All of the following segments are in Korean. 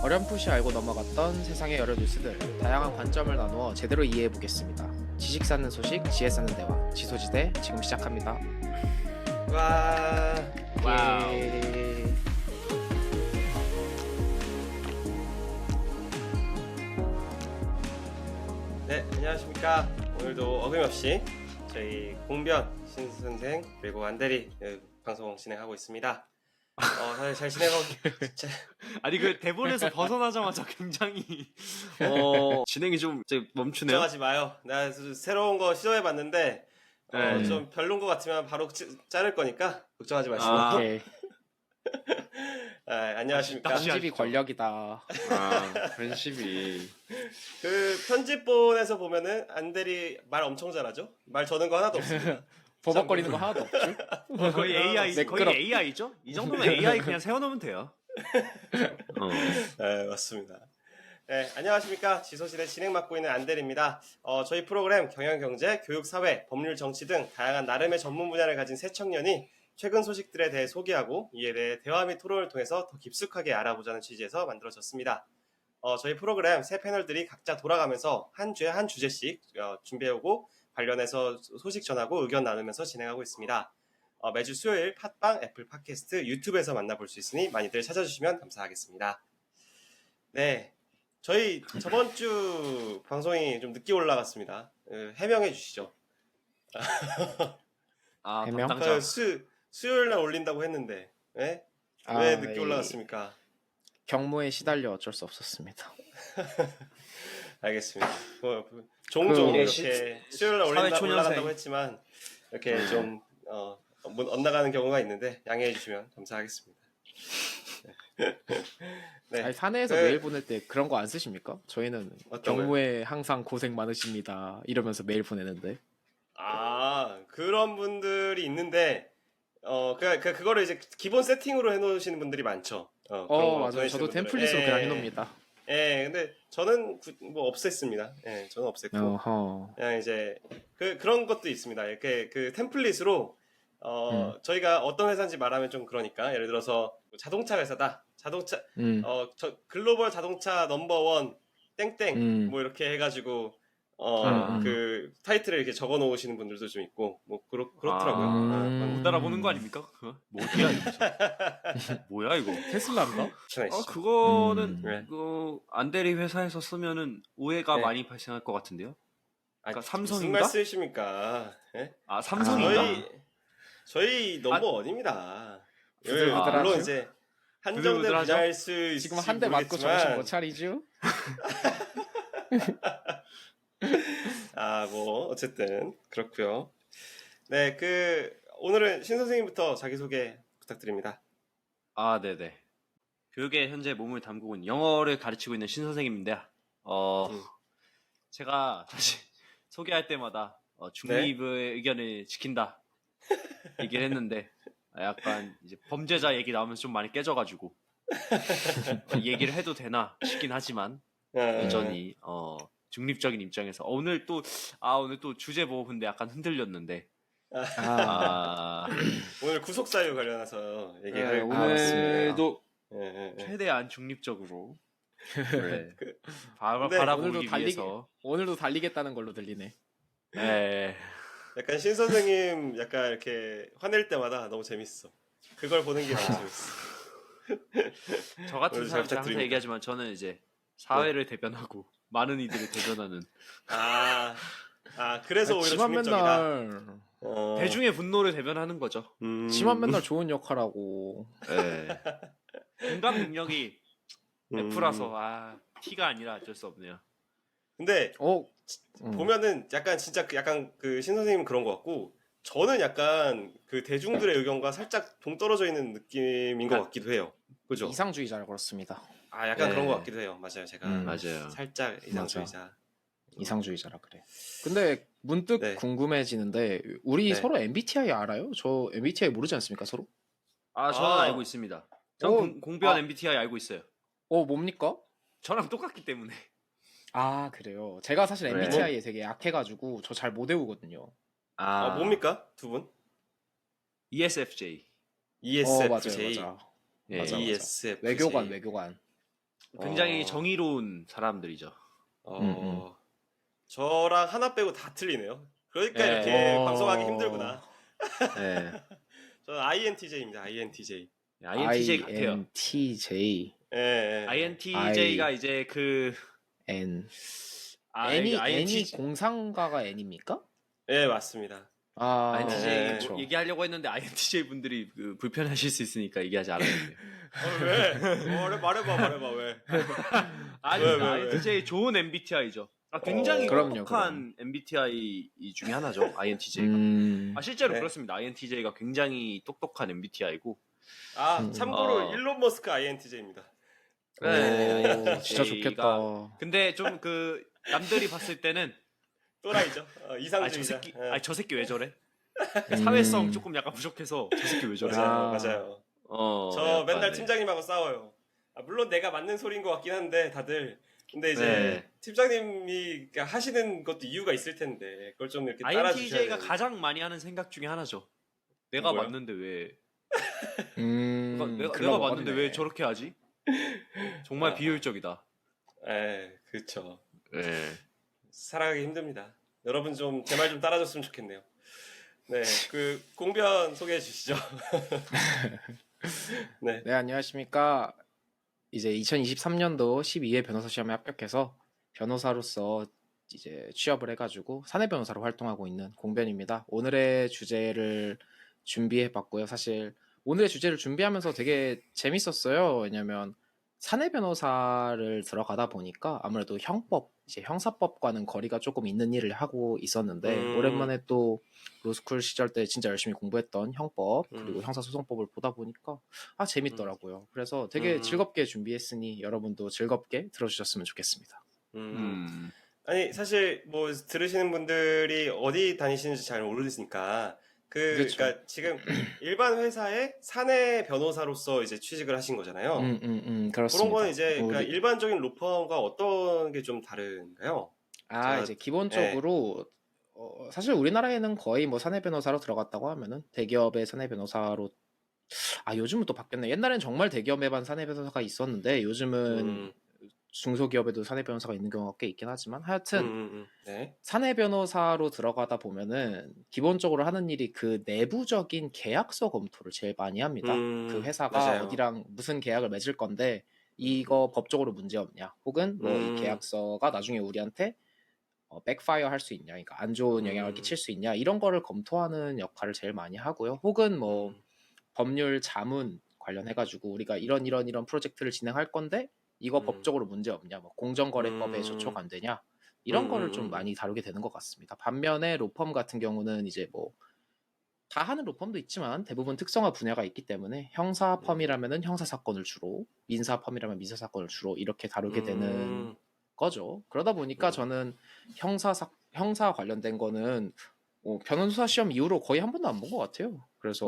어렴풋이 알고 넘어갔던 세상의 여러 뉴스들 다양한 관점을 나누어 제대로 이해해 보겠습니다. 지식 쌓는 소식, 지혜 쌓는 대화. 지소지대 지금 시작합니다. 와, 와우. 예. 네, 안녕하십니까. 오늘도 어김없이 저희 공변 신선생 그리고 안대리 방송 진행하고 있습니다. 다들 잘 지내고 아니 그 대본에서 벗어나자마자 굉장히 진행이 좀 이제 멈추네요. 걱정하지 마요. 나 새로운 거 시도해봤는데 네. 좀 별론 거 같으면 바로 자를 거니까 걱정하지 마시고. 오케이. 안녕하십니까. 편집이 권력이다. 편집이 그 편집본에서 보면은 안대리 말 엄청 잘하죠. 말 저는 거 하나도 없습니다. 버벅거리는 거 하나도 없죠? 거의 AI 매끄럽. 거의 AI죠? 이 정도면 AI 그냥 세워놓으면 돼요. 네, 맞습니다. 네, 안녕하십니까. 지소시대 진행 맡고 있는 안대리입니다. 저희 프로그램 경영경제, 교육사회, 법률, 정치 등 다양한 나름의 전문 분야를 가진 새 청년이 최근 소식들에 대해 소개하고 이에 대해 대화 및 토론을 통해서 더 깊숙하게 알아보자는 취지에서 만들어졌습니다. 저희 프로그램 세 패널들이 각자 돌아가면서 한 주에 한 주제씩 준비해오고 관련해서 소식 전하고 의견 나누면서 진행하고 있습니다. 매주 수요일 팟빵, 애플 팟캐스트, 유튜브에서 만나볼 수 있으니 많이들 찾아주시면 감사하겠습니다. 네, 저희 저번 주 방송이 좀 늦게 올라갔습니다. 해명해 주시죠. 해명? 담당자. 수요일 날 올린다고 했는데 왜 늦게 올라갔습니까? 경무에 시달려 어쩔 수 없었습니다. 알겠습니다. 종종 이렇게 수요일 날 사회초년생. 올라간다고 했지만 이렇게 좀 엇나가는 경우가 있는데 양해해 주시면 감사하겠습니다. 네. 아니, 사내에서 메일 보낼 때 그런 거 안 쓰십니까? 저희는 어떤 경무에 항상 고생 많으십니다 이러면서 메일 보내는데. 그런 분들이 있는데 그거를 이제 기본 세팅으로 해놓으시는 분들이 많죠. 그런 거 맞아요. 보내시는 저도 분들은. 템플릿으로 그냥 해놓습니다. 근데 저는 뭐 없앴습니다. 저는 없앴고 어허. 그냥 이제 그런 것도 있습니다. 이렇게 그 템플릿으로 저희가 어떤 회사인지 말하면 좀 그러니까 예를 들어서 자동차 회사다. 자동차 저 글로벌 자동차 넘버원 땡땡 뭐 이렇게 해가지고 그 타이틀을 이렇게 적어 놓으시는 분들도 좀 있고 뭐 그렇더라고요. 못 알아보는 거 아닙니까? 그거? 뭐야 이거? 뭐야 이거? 테슬라인가? 그거는 네. 그 안대리 회사에서 쓰면은 오해가 네. 많이 발생할 것 같은데요? 그러니까 무슨 삼성인가? 말씀이십니까? 예? 삼성인가? 저희 넘버원입니다. 부들부들하죠? 물론 이제 한정된 부들부들하죠? 분야일 수 있을지 지금 한 대 맞고 정신 못 차리죠? 뭐 어쨌든 그렇고요. 네, 오늘은 신 선생님부터 자기소개 부탁드립니다. 네네. 교육에 현재 몸을 담그고 있는 영어를 가르치고 있는 신 선생님인데, 제가 다시 소개할 때마다 중립의 의견을 지킨다 얘기를 했는데, 약간 이제 범죄자 얘기 나오면서 좀 많이 깨져가지고 얘기를 해도 되나 싶긴 하지만 여전히 중립적인 입장에서 오늘 또 주제 보고 근데 약간 흔들렸는데. 오늘 구속사유 관련해서 얘기할 오늘도 예. 최대한 중립적으로 근데 바라보기 위해서 오늘도 달리겠다는 걸로 들리네. 네. 약간 신 선생님 약간 이렇게 화낼 때마다 너무 재밌어. 그걸 보는 게 너무 재밌어. 저 같은 오늘 잘 사람들 항상 부탁드립니다. 얘기하지만 저는 이제 사회를 대변하고 많은 이들을 대변하는 그래서 오히려 지만 중립적이다. 맨날 대중의 분노를 대변하는 거죠. 지만 맨날 좋은 역할하고. 네. 공감 능력이 F라서 T가 아니라 어쩔 수 없네요. 근데 음. 보면은 약간 진짜 약간 그 신 선생님은 그런 것 같고 저는 약간 그 대중들의 의견과 살짝 동떨어져 있는 느낌인 것 같기도 해요. 그죠? 이상주의자라 그렇습니다. 약간 네. 그런 것 같기도 해요. 맞아요. 제가 맞아요. 살짝 이상주의자. 이상주의자라 그래. 근데 문득 네. 궁금해지는데 우리 네. 서로 MBTI 알아요? 저 MBTI 모르지 않습니까 서로? 저는 알고 있습니다. 전 공변 MBTI 알고 있어요. 뭡니까? 저랑 똑같기 때문에. 그래요. 제가 사실 그래. MBTI에 되게 약해가지고 저 잘 못 외우거든요. 뭡니까? 두 분? ESFJ. ESFJ. 맞아요. 예, 맞아. ESFJ. 외교관. 굉장히 정의로운 사람들이죠. 저랑 하나 빼고 다 틀리네요. 그러니까 예. 이렇게 방송하기 힘들구나. 네. 저는 INTJ입니다. INTJ. INTJ 같아요. INTJ. 예, 예. INTJ가 이제 그 N. 이게 N이 공상가가 N입니까? 예, 맞습니다. INTJ 네, 그렇죠. 얘기하려고 했는데 INTJ 분들이 그 불편하실 수 있으니까 얘기하지 않았는데. 왜? 말해봐, 왜? 아니, 왜? INTJ 좋은 MBTI죠. 굉장히 그럼요, 똑똑한 MBTI 중에 하나죠. INTJ가. 실제로 네. 그렇습니다. INTJ가 굉장히 똑똑한 MBTI고. 참고로 일론 머스크 INTJ입니다. 네, 진짜 좋겠다. 근데 좀 그 남들이 봤을 때는 또라이죠. 저 이상주의자. 새끼, 예. 저 새끼 왜 저래? 사회성 조금 약간 부족해서 저 새끼 왜 저래? 맞아요. 저 약간, 맨날 네. 팀장님하고 싸워요. 물론 내가 맞는 소리인 것 같긴 한데 다들. 근데 이제 네. 팀장님이 하시는 것도 이유가 있을 텐데 그걸 좀 이렇게 따라주셔야 INTJ가 돼요. 가장 많이 하는 생각 중에 하나죠. 내가 뭐요? 맞는데 왜? 글러 내가 맞는데 먹었네. 왜 저렇게 하지? 정말 비효율적이다. 그렇죠. 네. 살아가기 힘듭니다. 여러분 좀 제 말 좀 따라줬으면 좋겠네요. 네, 그 공변 소개해 주시죠. 네. 네, 안녕하십니까. 이제 2023년도 12회 변호사 시험에 합격해서 변호사로서 이제 취업을 해가지고 사내 변호사로 활동하고 있는 공변입니다. 오늘의 주제를 준비해봤고요. 사실 오늘의 주제를 준비하면서 되게 재밌었어요. 왜냐면 사내 변호사를 들어가다 보니까 아무래도 형법, 이제 형사법과는 거리가 조금 있는 일을 하고 있었는데 오랜만에 또 로스쿨 시절 때 진짜 열심히 공부했던 형법 그리고 형사소송법을 보다 보니까 재밌더라고요. 그래서 되게 즐겁게 준비했으니 여러분도 즐겁게 들어주셨으면 좋겠습니다. 아니 사실 뭐 들으시는 분들이 어디 다니시는지 잘 모르니까 그렇죠. 그러니까 지금 일반 회사의 사내 변호사로서 이제 취직을 하신 거잖아요. 그렇습니다. 그런 거는 이제 그러니까 일반적인 로펌과 어떤 게 좀 다른가요? 이제 기본적으로 사실 우리나라에는 거의 뭐 사내 변호사로 들어갔다고 하면은 대기업의 사내 변호사로 요즘은 또 바뀌었네. 옛날엔 정말 대기업에만 사내 변호사가 있었는데 요즘은 중소기업에도 사내 변호사가 있는 경우가 꽤 있긴 하지만 하여튼 네. 사내 변호사로 들어가다 보면은 기본적으로 하는 일이 그 내부적인 계약서 검토를 제일 많이 합니다. 그 회사가 맞아요. 어디랑 무슨 계약을 맺을 건데 이거 법적으로 문제 없냐, 혹은 뭐 이 계약서가 나중에 우리한테 백파이어 할 수 있냐, 그러니까 안 좋은 영향을 끼칠 수 있냐, 이런 거를 검토하는 역할을 제일 많이 하고요. 혹은 뭐 법률 자문 관련해가지고 우리가 이런 프로젝트를 진행할 건데 이거 법적으로 문제 없냐, 뭐 공정거래법에 저촉 안 되냐, 이런 거를 좀 많이 다루게 되는 것 같습니다. 반면에 로펌 같은 경우는 이제 뭐 다 하는 로펌도 있지만 대부분 특성화 분야가 있기 때문에 형사 펌이라면은 형사 사건을 주로, 민사 펌이라면 민사 사건을 주로 이렇게 다루게 되는 거죠. 그러다 보니까 저는 형사 관련된 거는 변호사 시험 이후로 거의 한 번도 안 본 것 같아요. 그래서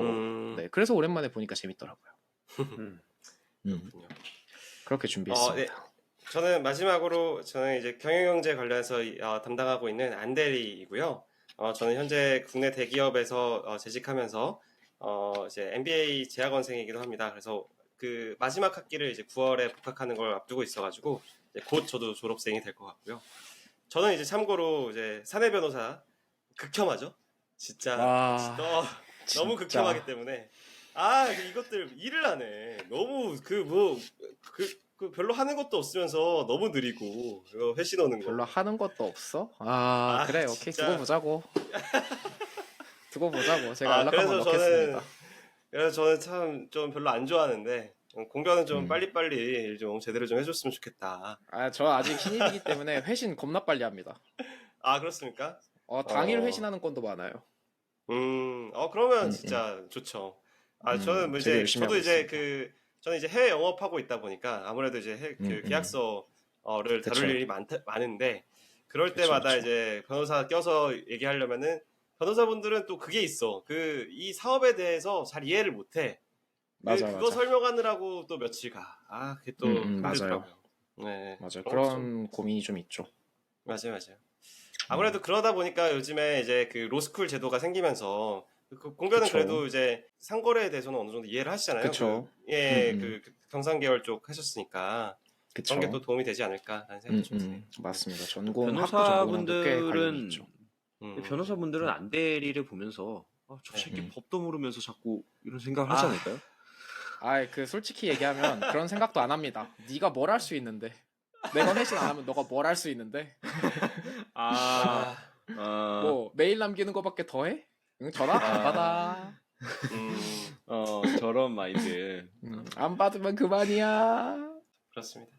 그래서 오랜만에 보니까 재밌더라고요. 그렇군요. 그렇게 준비했습니다. 네. 저는 마지막으로 저는 이제 경영경제 관련해서 담당하고 있는 안대리이고요. 저는 현재 국내 대기업에서 재직하면서 이제 MBA 재학원생이기도 합니다. 그래서 그 마지막 학기를 이제 9월에 복학하는 걸 앞두고 있어가지고 이제 곧 저도 졸업생이 될 것 같고요. 저는 이제 참고로 이제 사내 변호사 극혐하죠. 진짜 너무 극혐하기 때문에 이것들 일을 안 해. 너무 별로 하는 것도 없으면서 너무 느리고 회신 오는 거. 별로 하는 것도 없어? 그래, 오케이. 진짜. 두고 보자고. 제가 연락 한번 넣겠습니다. 그래서 저는 참 좀 별로 안 좋아하는데 공변은 좀 빨리빨리 일 좀 제대로 좀 해줬으면 좋겠다. 저 아직 신입이기 때문에 회신 겁나 빨리 합니다. 그렇습니까? 당일 회신하는 건도 많아요. 그러면 진짜 좋죠. 저는 뭐 이제 저도 이제 저는 이제 해외 영업하고 있다 보니까 아무래도 이제 계약서를 다룰 일이 많은데 그럴 때마다 이제 변호사 껴서 얘기하려면은 변호사분들은 또 그게 있어. 이 사업에 대해서 잘 이해를 못해. 그거 설명하느라고 또 며칠 가. 그게 또 힘들더라고요. 네, 맞아요. 그런 고민이 좀 있죠. 맞아요. 아무래도 그러다 보니까 요즘에 이제 그 로스쿨 제도가 생기면서 공변은 그래도 이제 상거래에 대해서는 어느 정도 이해를 하시잖아요. 그쵸. 그 경상계열 쪽 하셨으니까 그쵸. 그런 게 또 도움이 되지 않을까라는 생각이 좀 드네요. 맞습니다. 전공 학부 전공이랑도 꽤 관련이 변호사분들은 있죠. 변호사분들은 안대리를 보면서 저 새끼 음. 법도 모르면서 자꾸 이런 생각을 아. 하지 않을까요? 그 솔직히 얘기하면 그런 생각도 안 합니다. 네가 뭘 할 수 있는데. 내가 회신 안 하면 너가 뭘 할 수 있는데. 아, 뭐 메일 남기는 거밖에 더 해? 응, 전화 안 아. 받아. 저런 마인드. 안 받으면 그만이야. 그렇습니다.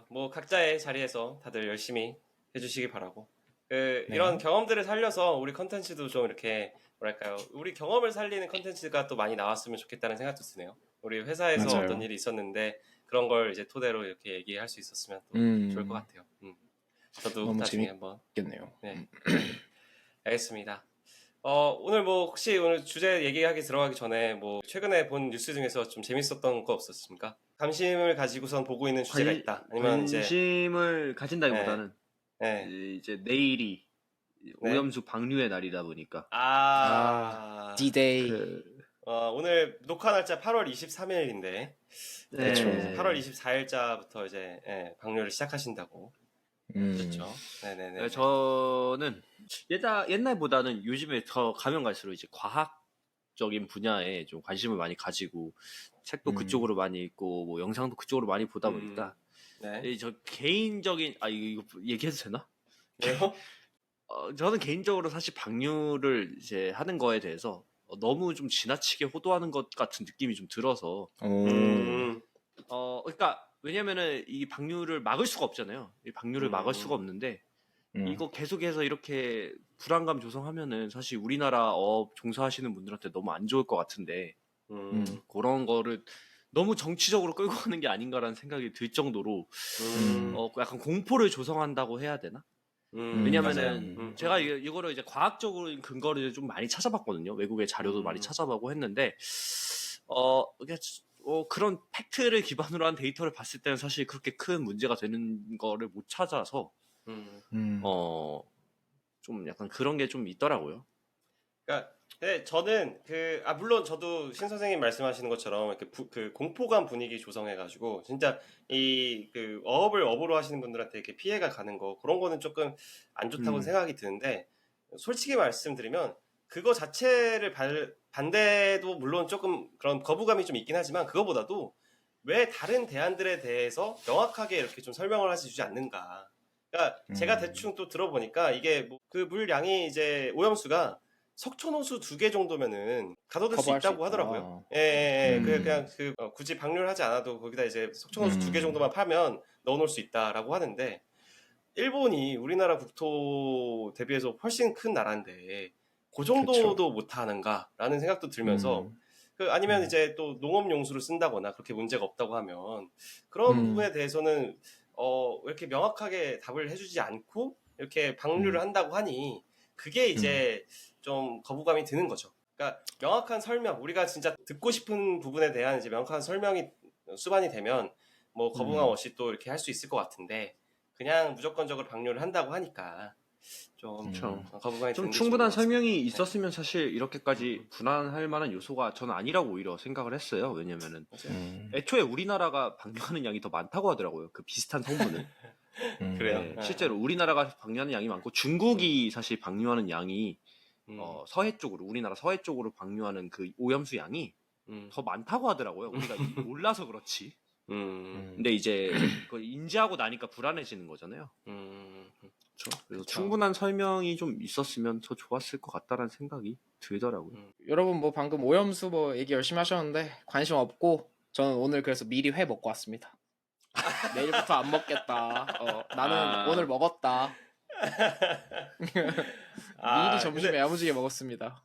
뭐 각자의 자리에서 다들 열심히 해주시기 바라고. 네. 이런 경험들을 살려서 우리 컨텐츠도 좀 이렇게 뭐랄까요, 우리 경험을 살리는 컨텐츠가 또 많이 나왔으면 좋겠다는 생각도 드네요. 우리 회사에서 맞아요. 어떤 일이 있었는데 그런 걸 이제 토대로 이렇게 얘기할 수 있었으면 또 좋을 것 같아요. 저도 너무 나중에 한번. 재밌겠네요. 네. 알겠습니다. 오늘 뭐 혹시 오늘 주제 얘기하기 들어가기 전에 뭐 최근에 본 뉴스 중에서 좀 재밌었던 거 없었습니까? 관심을 가지고선 보고 있는 주제가 있다. 아니면 이제 관심을 가진다기보다는 네. 이제 내일이 오염수 방류의 날이다 보니까 D-Day. 오늘 녹화 날짜 8월 23일인데 그쵸. 8월 24일자부터 이제 방류를 시작하신다고. 그렇죠. 네네네. 저는 옛날보다는 요즘에 더 가면 갈수록 이제 과학적인 분야에 좀 관심을 많이 가지고 책도 그쪽으로 많이 읽고 뭐 영상도 그쪽으로 많이 보다 보니까 네. 저 개인적인 이거 얘기해도 되나? 왜요? 저는 개인적으로 사실 방류를 이제 하는 거에 대해서 너무 좀 지나치게 호도하는 것 같은 느낌이 좀 들어서 그러니까 왜냐면은 이 방류를 막을 수가 없잖아요. 이 방류를 막을 수가 없는데 이거 계속해서 이렇게 불안감 조성하면은 사실 우리나라 업 종사하시는 분들한테 너무 안 좋을 것 같은데 그런 거를 너무 정치적으로 끌고 가는 게 아닌가라는 생각이 들 정도로 약간 공포를 조성한다고 해야 되나? 왜냐면은 제가 이거를 이제 과학적으로 근거를 좀 많이 찾아봤거든요. 외국의 자료도 많이 찾아보고 했는데 이게 그런 팩트를 기반으로 한 데이터를 봤을 때는 사실 그렇게 큰 문제가 되는 거를 못 찾아서 좀 약간 그런 게 좀 있더라고요. 그러니까 네, 저는 물론 저도 신 선생님 말씀하시는 것처럼 이렇게 그 공포감 분위기 조성해가지고 진짜 그 어업을 업으로 하시는 분들한테 이렇게 피해가 가는 거 그런 거는 조금 안 좋다고 생각이 드는데 솔직히 말씀드리면 그거 자체를 반대도 물론 조금 그런 거부감이 좀 있긴 하지만 그거보다도 왜 다른 대안들에 대해서 명확하게 이렇게 좀 설명을 해주지 않는가. 그러니까 제가 대충 또 들어보니까 이게 뭐 그 물량이 이제 오염수가 석촌호수 2개 정도면은 가둬둘 수 커버할 수 있다고 있다. 하더라고요. 예. 그냥 굳이 방류를 하지 않아도 거기다 이제 석촌호수 2개 정도만 파면 넣어놓을 수 있다라고 하는데 일본이 우리나라 국토 대비해서 훨씬 큰 나라인데 그 정도도 못 하는가라는 생각도 들면서 아니면 이제 또 농업용수를 쓴다거나 그렇게 문제가 없다고 하면 그런 부분에 대해서는 왜 이렇게 명확하게 답을 해주지 않고 이렇게 방류를 한다고 하니 그게 이제 좀 거부감이 드는 거죠. 그러니까 명확한 설명, 우리가 진짜 듣고 싶은 부분에 대한 이제 명확한 설명이 수반이 되면 뭐 거부감 없이 또 이렇게 할 수 있을 것 같은데 그냥 무조건적으로 방류를 한다고 하니까 좀 거부감이 좀 드는 게 충분한 것 같습니다. 설명이 있었으면 사실 이렇게까지 불안할 만한 요소가 저는 아니라고 오히려 생각을 했어요. 왜냐면은 애초에 우리나라가 방류하는 양이 더 많다고 하더라고요. 그 비슷한 성분을. 그래요? 실제로 우리나라가 방류하는 양이 많고 중국이 사실 방류하는 양이 서해 쪽으로 우리나라 서해 쪽으로 방류하는 그 오염수 양이 더 많다고 하더라고요. 우리가 몰라서 그렇지. 근데 이제 그걸 인지하고 나니까 불안해지는 거잖아요. 그렇죠. 그래서 충분한 설명이 좀 있었으면 더 좋았을 것 같다라는 생각이 들더라고요. 여러분 뭐 방금 오염수 뭐 얘기 열심히 하셨는데 관심 없고 저는 오늘 그래서 미리 회 먹고 왔습니다. 내일부터 안 먹겠다. 나는 오늘 먹었다. 미리 점심에 야무지게 먹었습니다.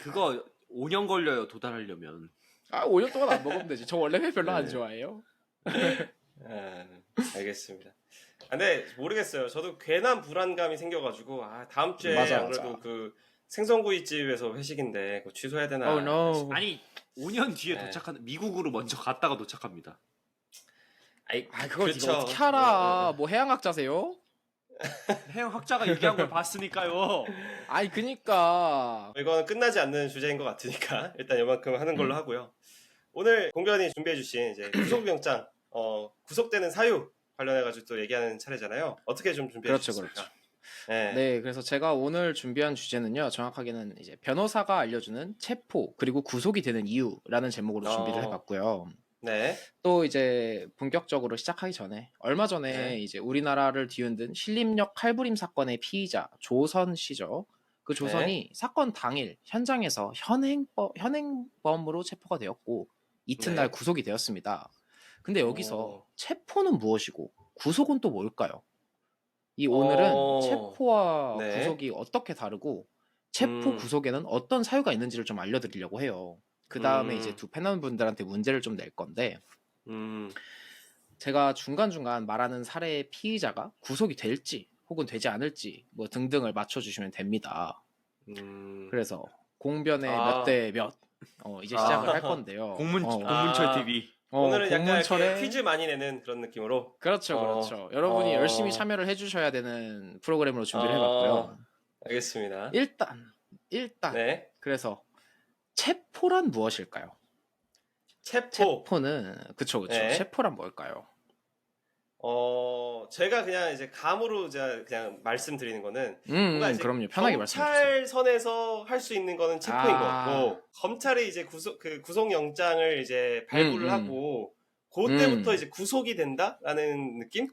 그거 5년 걸려요, 도달하려면. 5년 동안 안 먹으면 되지. 저 원래 회 별로 안 좋아해요. 알겠습니다. 근데 모르겠어요. 저도 괜한 불안감이 생겨가지고 다음 주에 맞아. 안 그래도 그 생선구이집에서 회식인데 그거 취소해야 되나? Oh no. 아니 5년 뒤에 도착하는 미국으로 먼저 갔다가 도착합니다. 그걸 네가 어떻게 알아? 뭐 해양학자세요? 해양학자가 얘기한 걸 봤으니까요. 그니까. 이거는 끝나지 않는 주제인 것 같으니까 일단 이만큼 하는 걸로 하고요. 오늘 공변이 준비해주신 이제 구속영장 구속되는 사유 관련해가지고 또 얘기하는 차례잖아요. 어떻게 좀 준비해 그렇죠, 주셨습니까? 그렇죠. 네. 네, 그래서 제가 오늘 준비한 주제는요, 정확하게는 이제 변호사가 알려주는 체포 그리고 구속이 되는 이유라는 제목으로 준비를 어, 해봤고요. 네. 또 이제 본격적으로 시작하기 전에 얼마 전에 네. 이제 우리나라를 뒤흔든 신림역 칼부림 사건의 피의자 조선 씨죠. 그 네. 조선이 사건 당일 현장에서 현행범으로 체포가 되었고 이튿날 네. 구속이 되었습니다. 근데 여기서 어, 체포는 무엇이고 구속은 또 뭘까요? 이 오늘은 어, 체포와 네. 구속이 어떻게 다르고 체포 음, 구속에는 어떤 사유가 있는지를 좀 알려드리려고 해요. 그 다음에 이제 음, 두 패널분들한테 문제를 좀 낼 건데 음, 제가 중간중간 말하는 사례의 피의자가 구속이 될지 혹은 되지 않을지 뭐 등등을 맞춰주시면 됩니다. 음. 그래서 공변의 몇 아, 대 몇 이제 시작을 할 아, 건데요. 공문철 아, TV. 오늘은 약간 이렇게 퀴즈 공문철의 많이 내는 그런 느낌으로. 그렇죠, 어, 그렇죠. 여러분이 열심히 어, 참여를 해주셔야 되는 프로그램으로 준비를 어, 해봤고요. 알겠습니다. 일단 네. 그래서 체포란 무엇일까요? 체포. 체포는 그쵸, 그쵸. 네. 체포란 뭘까요? 제가 그냥 이제 감으로 제가 그냥 말씀드리는 거는 뭔가 이제 그럼요. 편하게 말씀해 주세요. 경찰선에서 할 수 있는 거는 체포인 것 아, 같고 검찰이 이제 구속영장을 이제 발부를 음, 하고 그때부터 음. 이제 구속이 된다라는 느낌?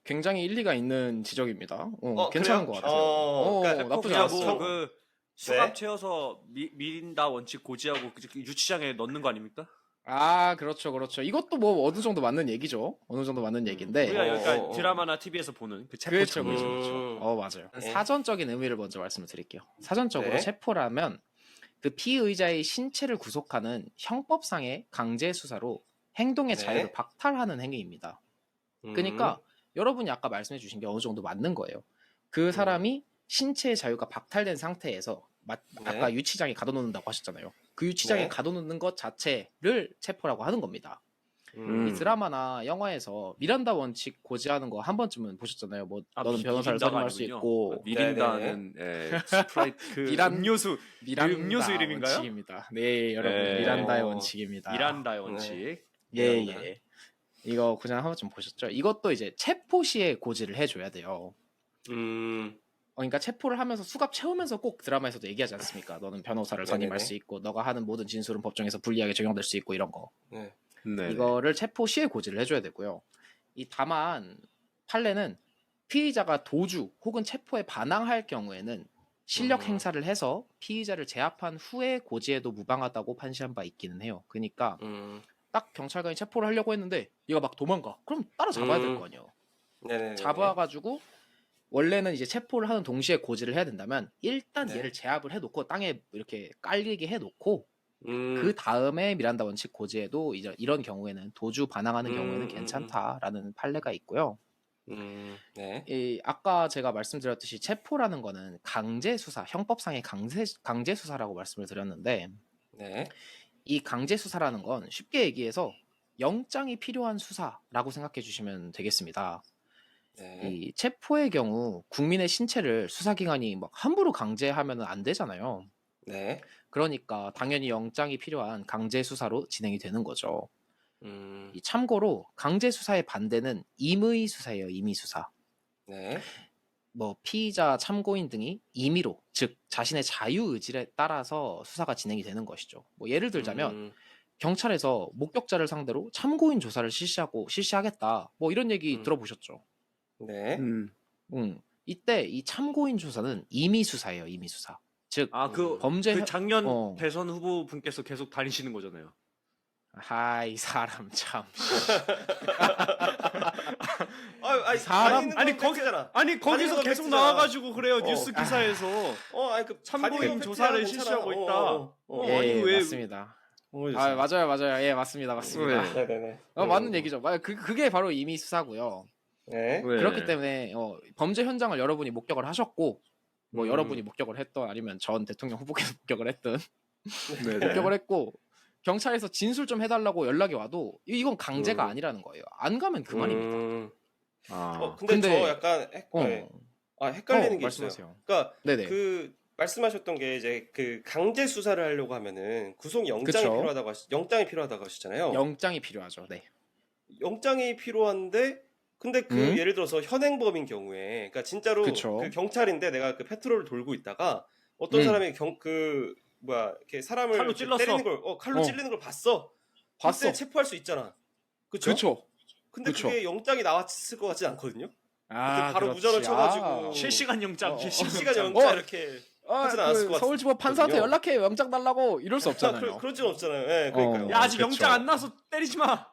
굉장히 일리가 있는 지적입니다. 괜찮은 그래요? 것 같아요. 그러니까 체포 나쁘지 그냥 경, 뭐 않았어요. 그 수갑 네. 채워서 미린다 원칙 고지하고 그 유치장에 넣는 거 아닙니까? 아, 그렇죠, 그렇죠. 이것도 뭐 어느 정도 맞는 얘기죠. 어느 정도 맞는 얘기인데, 우리가 약간 어. 드라마나 TV에서 보는 그 체포 그렇죠, 장면. 그렇죠, 그렇죠. 음, 맞아요. 네. 사전적인 의미를 먼저 말씀을 드릴게요. 사전적으로 네. 체포라면 그 피의자의 신체를 구속하는 형법상의 강제 수사로 행동의 자유를 네. 박탈하는 행위입니다. 음, 그러니까 여러분이 아까 말씀해 주신 게 어느 정도 맞는 거예요. 그 음, 사람이 신체의 자유가 박탈된 상태에서 아까 네. 유치장에 가둬놓는다고 하셨잖아요. 그 유치장에 네. 가둬놓는 것 자체를 체포라고 하는 겁니다. 이 음. 드라마나 영화에서 미란다 원칙 고지하는 거 한 번쯤은 보셨잖아요. 뭐 아, 너는 변호사를 미린다가 선임할 수 아니군요. 아, 있고 네네네. 미린다는 스프라이트 그 미란 음료수 음료수 미란다 이름인가요? 원칙입니다. 네, 여러분 미란다의 예, 원칙입니다. 미란다의 네. 원칙. 예, 미란다. 예. 이거 그냥 한 번쯤 보셨죠? 이것도 이제 체포 시에 고지를 해줘야 돼요. 음, 그러니까 체포를 하면서 수갑 채우면서 꼭 드라마에서도 얘기하지 않습니까? 너는 변호사를 선임할 수 네네네. 있고 너가 하는 모든 진술은 법정에서 불리하게 적용될 수 있고 이런 거. 네. 네네. 이거를 체포 시에 고지를 해줘야 되고요. 다만 판례는 피의자가 도주 혹은 체포에 반항할 경우에는 실력 음, 행사를 해서 피의자를 제압한 후에 고지해도 무방하다고 판시한 바 있기는 해요. 그러니까 음, 딱 경찰관이 체포를 하려고 했는데 얘가 막 도망가. 그럼 따라잡아야 될 거 음, 아니에요. 네네네네. 잡아가지고 원래는 이제 체포를 하는 동시에 고지를 해야 된다면 일단 네. 얘를 제압을 해놓고 땅에 이렇게 깔리게 해놓고 그 음, 다음에 미란다 원칙 고지해도 이제 이런 경우에는 도주 반항하는 경우에는 음, 괜찮다라는 판례가 있고요. 네. 아까 제가 말씀드렸듯이 체포라는 거는 강제 수사, 형법상의 강제 수사라고 말씀을 드렸는데 네. 이 강제 수사라는 건 쉽게 얘기해서 영장이 필요한 수사라고 생각해 주시면 되겠습니다. 네. 이 체포의 경우 국민의 신체를 수사기관이 막 함부로 강제하면 안 되잖아요. 네. 그러니까 당연히 영장이 필요한 강제 수사로 진행이 되는 거죠. 음, 참고로 강제 수사의 반대는 임의 수사예요. 임의 수사. 네. 뭐 피의자, 참고인 등이 임의로, 즉 자신의 자유 의지에 따라서 수사가 진행이 되는 것이죠. 뭐 예를 들자면 음, 경찰에서 목격자를 상대로 참고인 조사를 실시하겠다. 뭐 이런 얘기 음, 들어보셨죠? 네. 이때 이 참고인 조사는 임의 수사예요. 임의 수사. 즉 아, 음, 범죄 그 작년 어, 대선 후보분께서 계속 다니시는 거잖아요. 이 사람 참. 이 사람 다니는 건 팩트잖아. 아니 다니는 거기서 건 계속 팩트잖아. 나와가지고 그래요. 뉴스 어, 기사에서 아니 그 다니는 참고인 건 팩트야. 조사를 괜찮아. 실시하고 있다. 아니 예, 왜? 맞습니다. 좋습니다. 맞아요, 맞아요. 예, 맞습니다, 맞습니다. 왜? 네네네. 맞는 얘기죠. 그게 바로 임의 수사고요. 네. 그렇기 왜? 때문에 범죄 현장을 여러분이 목격을 하셨고 뭐 여러분이 음, 목격을 했던 아니면 전 대통령 후보께서 목격을 했든 네네. 목격을 했고 경찰에서 진술 좀 해달라고 연락이 와도 이건 강제가 음, 아니라는 거예요. 안 가면 그만입니다. 음. 아, 근데 저 근데 약간 예. 헷갈리는 게 있어요. 말씀하세요. 그러니까 네네. 그 말씀하셨던 게 이제 그 강제 수사를 하려고 하면은 구속 영장이 그쵸. 필요하다고 영장이 필요하다고 하시잖아요. 영장이 필요하죠. 네. 영장이 필요한데 근데 그 음? 예를 들어서 현행범인 경우에 그러니까 진짜로 그쵸. 그 경찰인데 내가 그 페트롤을 돌고 있다가 어떤 음. 사람이 그 뭐야 이렇게 사람을 칼로 이렇게 찔렀어. 때리는 걸 칼로 어. 찔리는 걸 봤어. 봤어. 그때 체포할 수 있잖아. 그쵸? 그쵸. 근데 그쵸. 그게 영장이 나왔을 것 같진 않거든요. 아, 바로 그렇지. 무전을 쳐가지고 실시간 영장, 어, 실시간 실시간 영장. 영장 이렇게 하진 않았을 것 같거든요. 서울지법 판사한테 연락해 영장 달라고 이럴 수 없잖아요. 그럴 줄 없잖아요. 예, 그러니까요. 야 아직 그쵸. 영장 안 나서 때리지 마.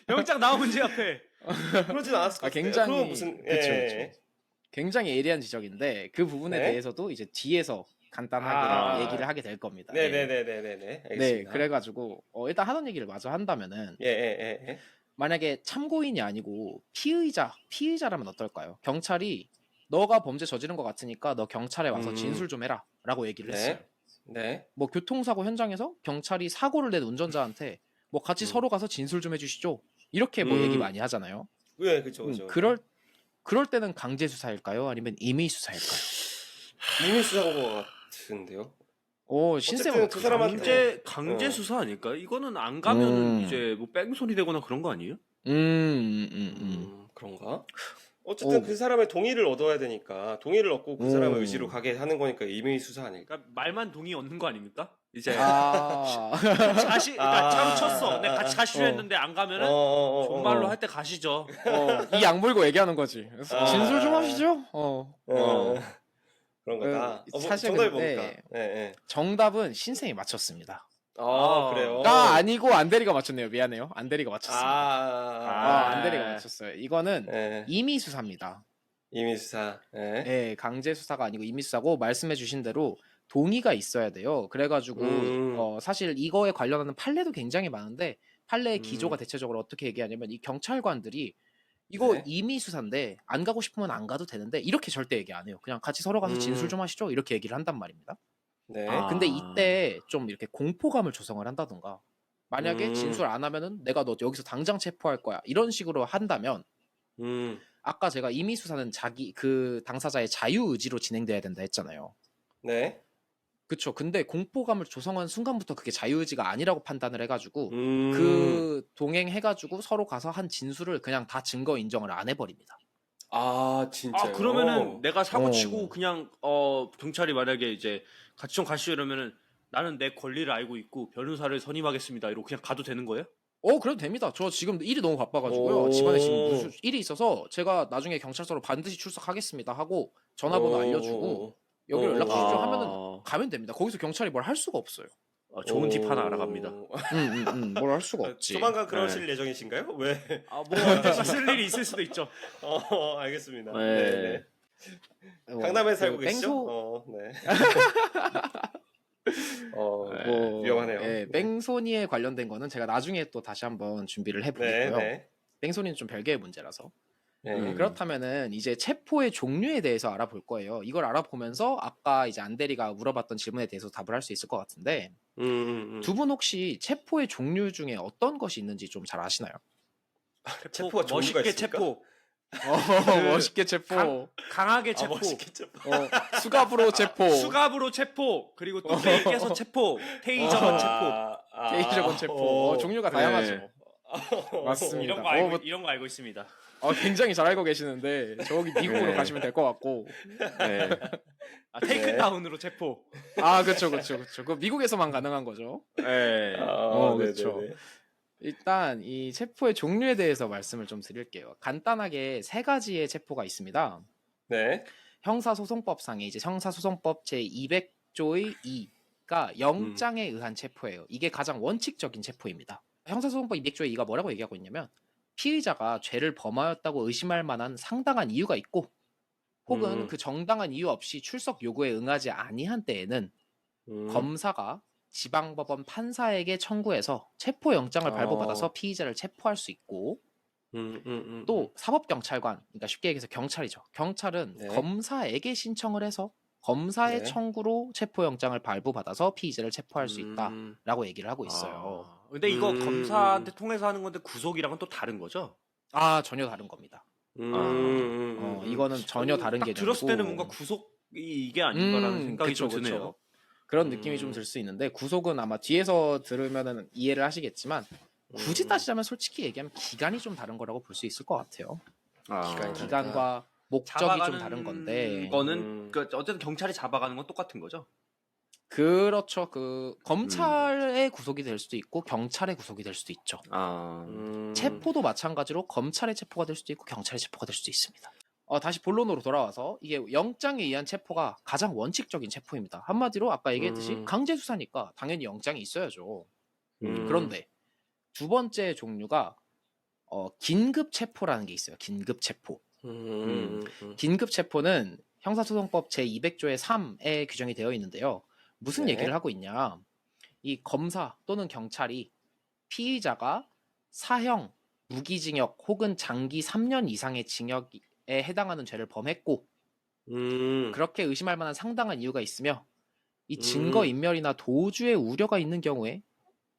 영장 나오면 제 앞에. 그러진 않았을 것 같아요. 굉장히 그건 무슨 그쵸, 예. 그쵸. 굉장히 예리한 지적인데 그 부분에 네. 대해서도 이제 뒤에서 간단하게 아. 얘기를 하게 될 겁니다. 네네네네네. 네, 알겠습니다. 그래가지고 일단 하던 얘기를 마저 한다면은 예. 만약에 참고인이 아니고 피의자라면 어떨까요? 경찰이 너가 범죄 저지른 것 같으니까 너 경찰에 와서 진술 좀 해라라고 얘기를 했어요. 네. 뭐 교통사고 현장에서 경찰이 사고를 낸 운전자한테 뭐 같이 서로 가서 진술 좀 해주시죠. 이렇게 뭐 얘기 많이 하잖아요. 예, 그쵸. 그럴 때는 강제 수사일까요? 아니면 임의 수사일까요? 이미 수사한 것 같은데요. 신쌤은 어쨌든 그 사람한테 강제 수사 아닐까? 이거는 안 가면은 음. 이제 뭐 뺑소니 되거나 그런 거 아니에요? 그런가? 어쨌든 그 사람의 동의를 얻어야 되니까 동의를 얻고 그 사람의 의지로 가게 하는 거니까 임의 수사 아닐까? 그러니까 말만 동의 얻는 거 아닙니까? 이제 아, 그러니까 차로 쳤어. 근데 같이 가시려 했는데 안 가면은 정말로 할 때 가시죠. 이 약물고 얘기하는 거지. 진술 좀 하시죠. 그런 거다. 사실 정답이 근데 뭡니까? 예. 정답은 신생이 맞췄습니다. 그래요. 가 아니고 안대리가 맞췄네요. 미안해요. 안대리가 맞췄습니다. 아, 안대리가 맞췄어요. 이거는 예. 임의 수사입니다. 임의 수사. 예. 네, 강제 수사가 아니고 임의 수사고 말씀해주신 대로 동의가 있어야 돼요. 그래가지고 사실 이거에 관련하는 판례도 굉장히 많은데 판례의 기조가 대체적으로 어떻게 얘기하냐면 이 경찰관들이 이거 네. 임의 수사인데 안 가고 싶으면 안 가도 되는데 이렇게 절대 얘기 안 해요. 그냥 같이 서로 가서 진술 좀 하시죠. 이렇게 얘기를 한단 말입니다. 네. 근데 이때 좀 이렇게 공포감을 조성을 한다던가 만약에 진술 안 하면은 내가 너 여기서 당장 체포할 거야 이런 식으로 한다면 아까 제가 임의 수사는 그 당사자의 자유 의지로 진행돼야 된다 했잖아요. 네. 그쵸. 근데 공포감을 조성한 순간부터 그게 자유의지가 아니라고 판단을 해가지고 그 동행해가지고 서로 가서 한 진술을 그냥 다 증거 인정을 안 해버립니다. 아, 진짜요? 그러면은 내가 사고 치고 어. 그냥 경찰이 만약에 이제 같이 좀 가시죠 이러면은 나는 내 권리를 알고 있고 변호사를 선임하겠습니다 이러고 그냥 가도 되는 거예요? 그래도 됩니다. 저 지금 일이 너무 바빠가지고요. 집안에 지금 무슨 일이 있어서 제가 나중에 경찰서로 반드시 출석하겠습니다 하고 전화번호 알려주고 여기로 연락 주시죠 하면은 가면 됩니다. 거기서 경찰이 뭘 할 수가 없어요. 좋은 팁 하나 알아갑니다. 뭘 할 수가 없지. 조만간 그러실 예정이신가요? 왜? 뭐 언제 있을 일이 있을 수도 있죠. 알겠습니다. 네. 강남에 살고 그 계시죠? 네. 위험하네요. 네, 뺑소니에 관련된 거는 제가 나중에 또 다시 한번 준비를 해보겠고요. 네. 뺑소니는 좀 별개의 문제라서. 네. 그렇다면은 이제 체포의 종류에 대해서 알아볼 거예요. 이걸 알아보면서 아까 이제 안대리가 물어봤던 질문에 대해서 답을 할 수 있을 것 같은데 두 분 혹시 체포의 종류 중에 어떤 것이 있는지 좀 잘 아시나요? 체포가 종류가 멋있게 있습니까? 체포. 멋있게 체포, 강하게 체포. 멋있게 체포. 수갑으로 체포, 수갑으로 체포. 그리고 뚝배기 깨서 체포. 테이저건 체포. 테이저건 체포. 종류가 다양하죠. 맞습니다. 이런 거 알고 있습니다. 굉장히 잘 알고 계시는데 저기 미국으로 가시면 될 것 같고. 네. 테이크다운으로 체포. 그렇죠. 그 미국에서만 가능한 거죠. 네. 그렇죠. 일단 이 체포의 종류에 대해서 말씀을 좀 드릴게요. 간단하게 세 가지의 체포가 있습니다. 네. 형사소송법상에 이제 형사소송법 제 200조의 2가 영장에 의한 체포예요. 이게 가장 원칙적인 체포입니다. 형사소송법 200조의 2가 뭐라고 얘기하고 있냐면 피의자가 죄를 범하였다고 의심할 만한 상당한 이유가 있고 혹은 그 정당한 이유 없이 출석 요구에 응하지 아니한 때에는 검사가 지방법원 판사에게 청구해서 체포영장을 발부받아서 피의자를 체포할 수 있고 또 사법경찰관, 그러니까 쉽게 얘기해서 경찰이죠. 경찰은 검사에게 신청을 해서 검사의 청구로 체포영장을 발부받아서 피의자를 체포할 수 있다라고 얘기를 하고 있어요. 근데 이거 검사한테 통해서 하는 건데 구속이랑은 또 다른 거죠? 전혀 다른 겁니다. 이거는 전혀 다른 딱 개념이고 들었을 때는 뭔가 구속이 이게 아닌가라는 생각이 좀 드네요. 그런 느낌이 좀 들 수 있는데 구속은 아마 뒤에서 들으면은 이해를 하시겠지만 굳이 따지자면 솔직히 얘기하면 기간이 좀 다른 거라고 볼 수 있을 것 같아요. 기간이 기간과 목적이 좀 다른 건데. 거는 그 어쨌든 경찰이 잡아가는 건 똑같은 거죠. 그렇죠. 그 검찰의 구속이 될 수도 있고 경찰의 구속이 될 수도 있죠. 체포도 마찬가지로 검찰의 체포가 될 수도 있고 경찰의 체포가 될 수도 있습니다. 다시 본론으로 돌아와서 이게 영장에 의한 체포가 가장 원칙적인 체포입니다. 한마디로 아까 얘기했듯이 강제 수사니까 당연히 영장이 있어야죠. 그런데 두 번째 종류가 긴급 체포라는 게 있어요. 긴급 체포. 긴급 체포는 형사소송법 제200조의 3에 규정이 되어 있는데요. 무슨 네. 얘기를 하고 있냐? 이 검사 또는 경찰이 피의자가 사형, 무기징역 혹은 장기 3년 이상의 징역에 해당하는 죄를 범했고 그렇게 의심할 만한 상당한 이유가 있으며 이 증거 인멸이나 도주의 우려가 있는 경우에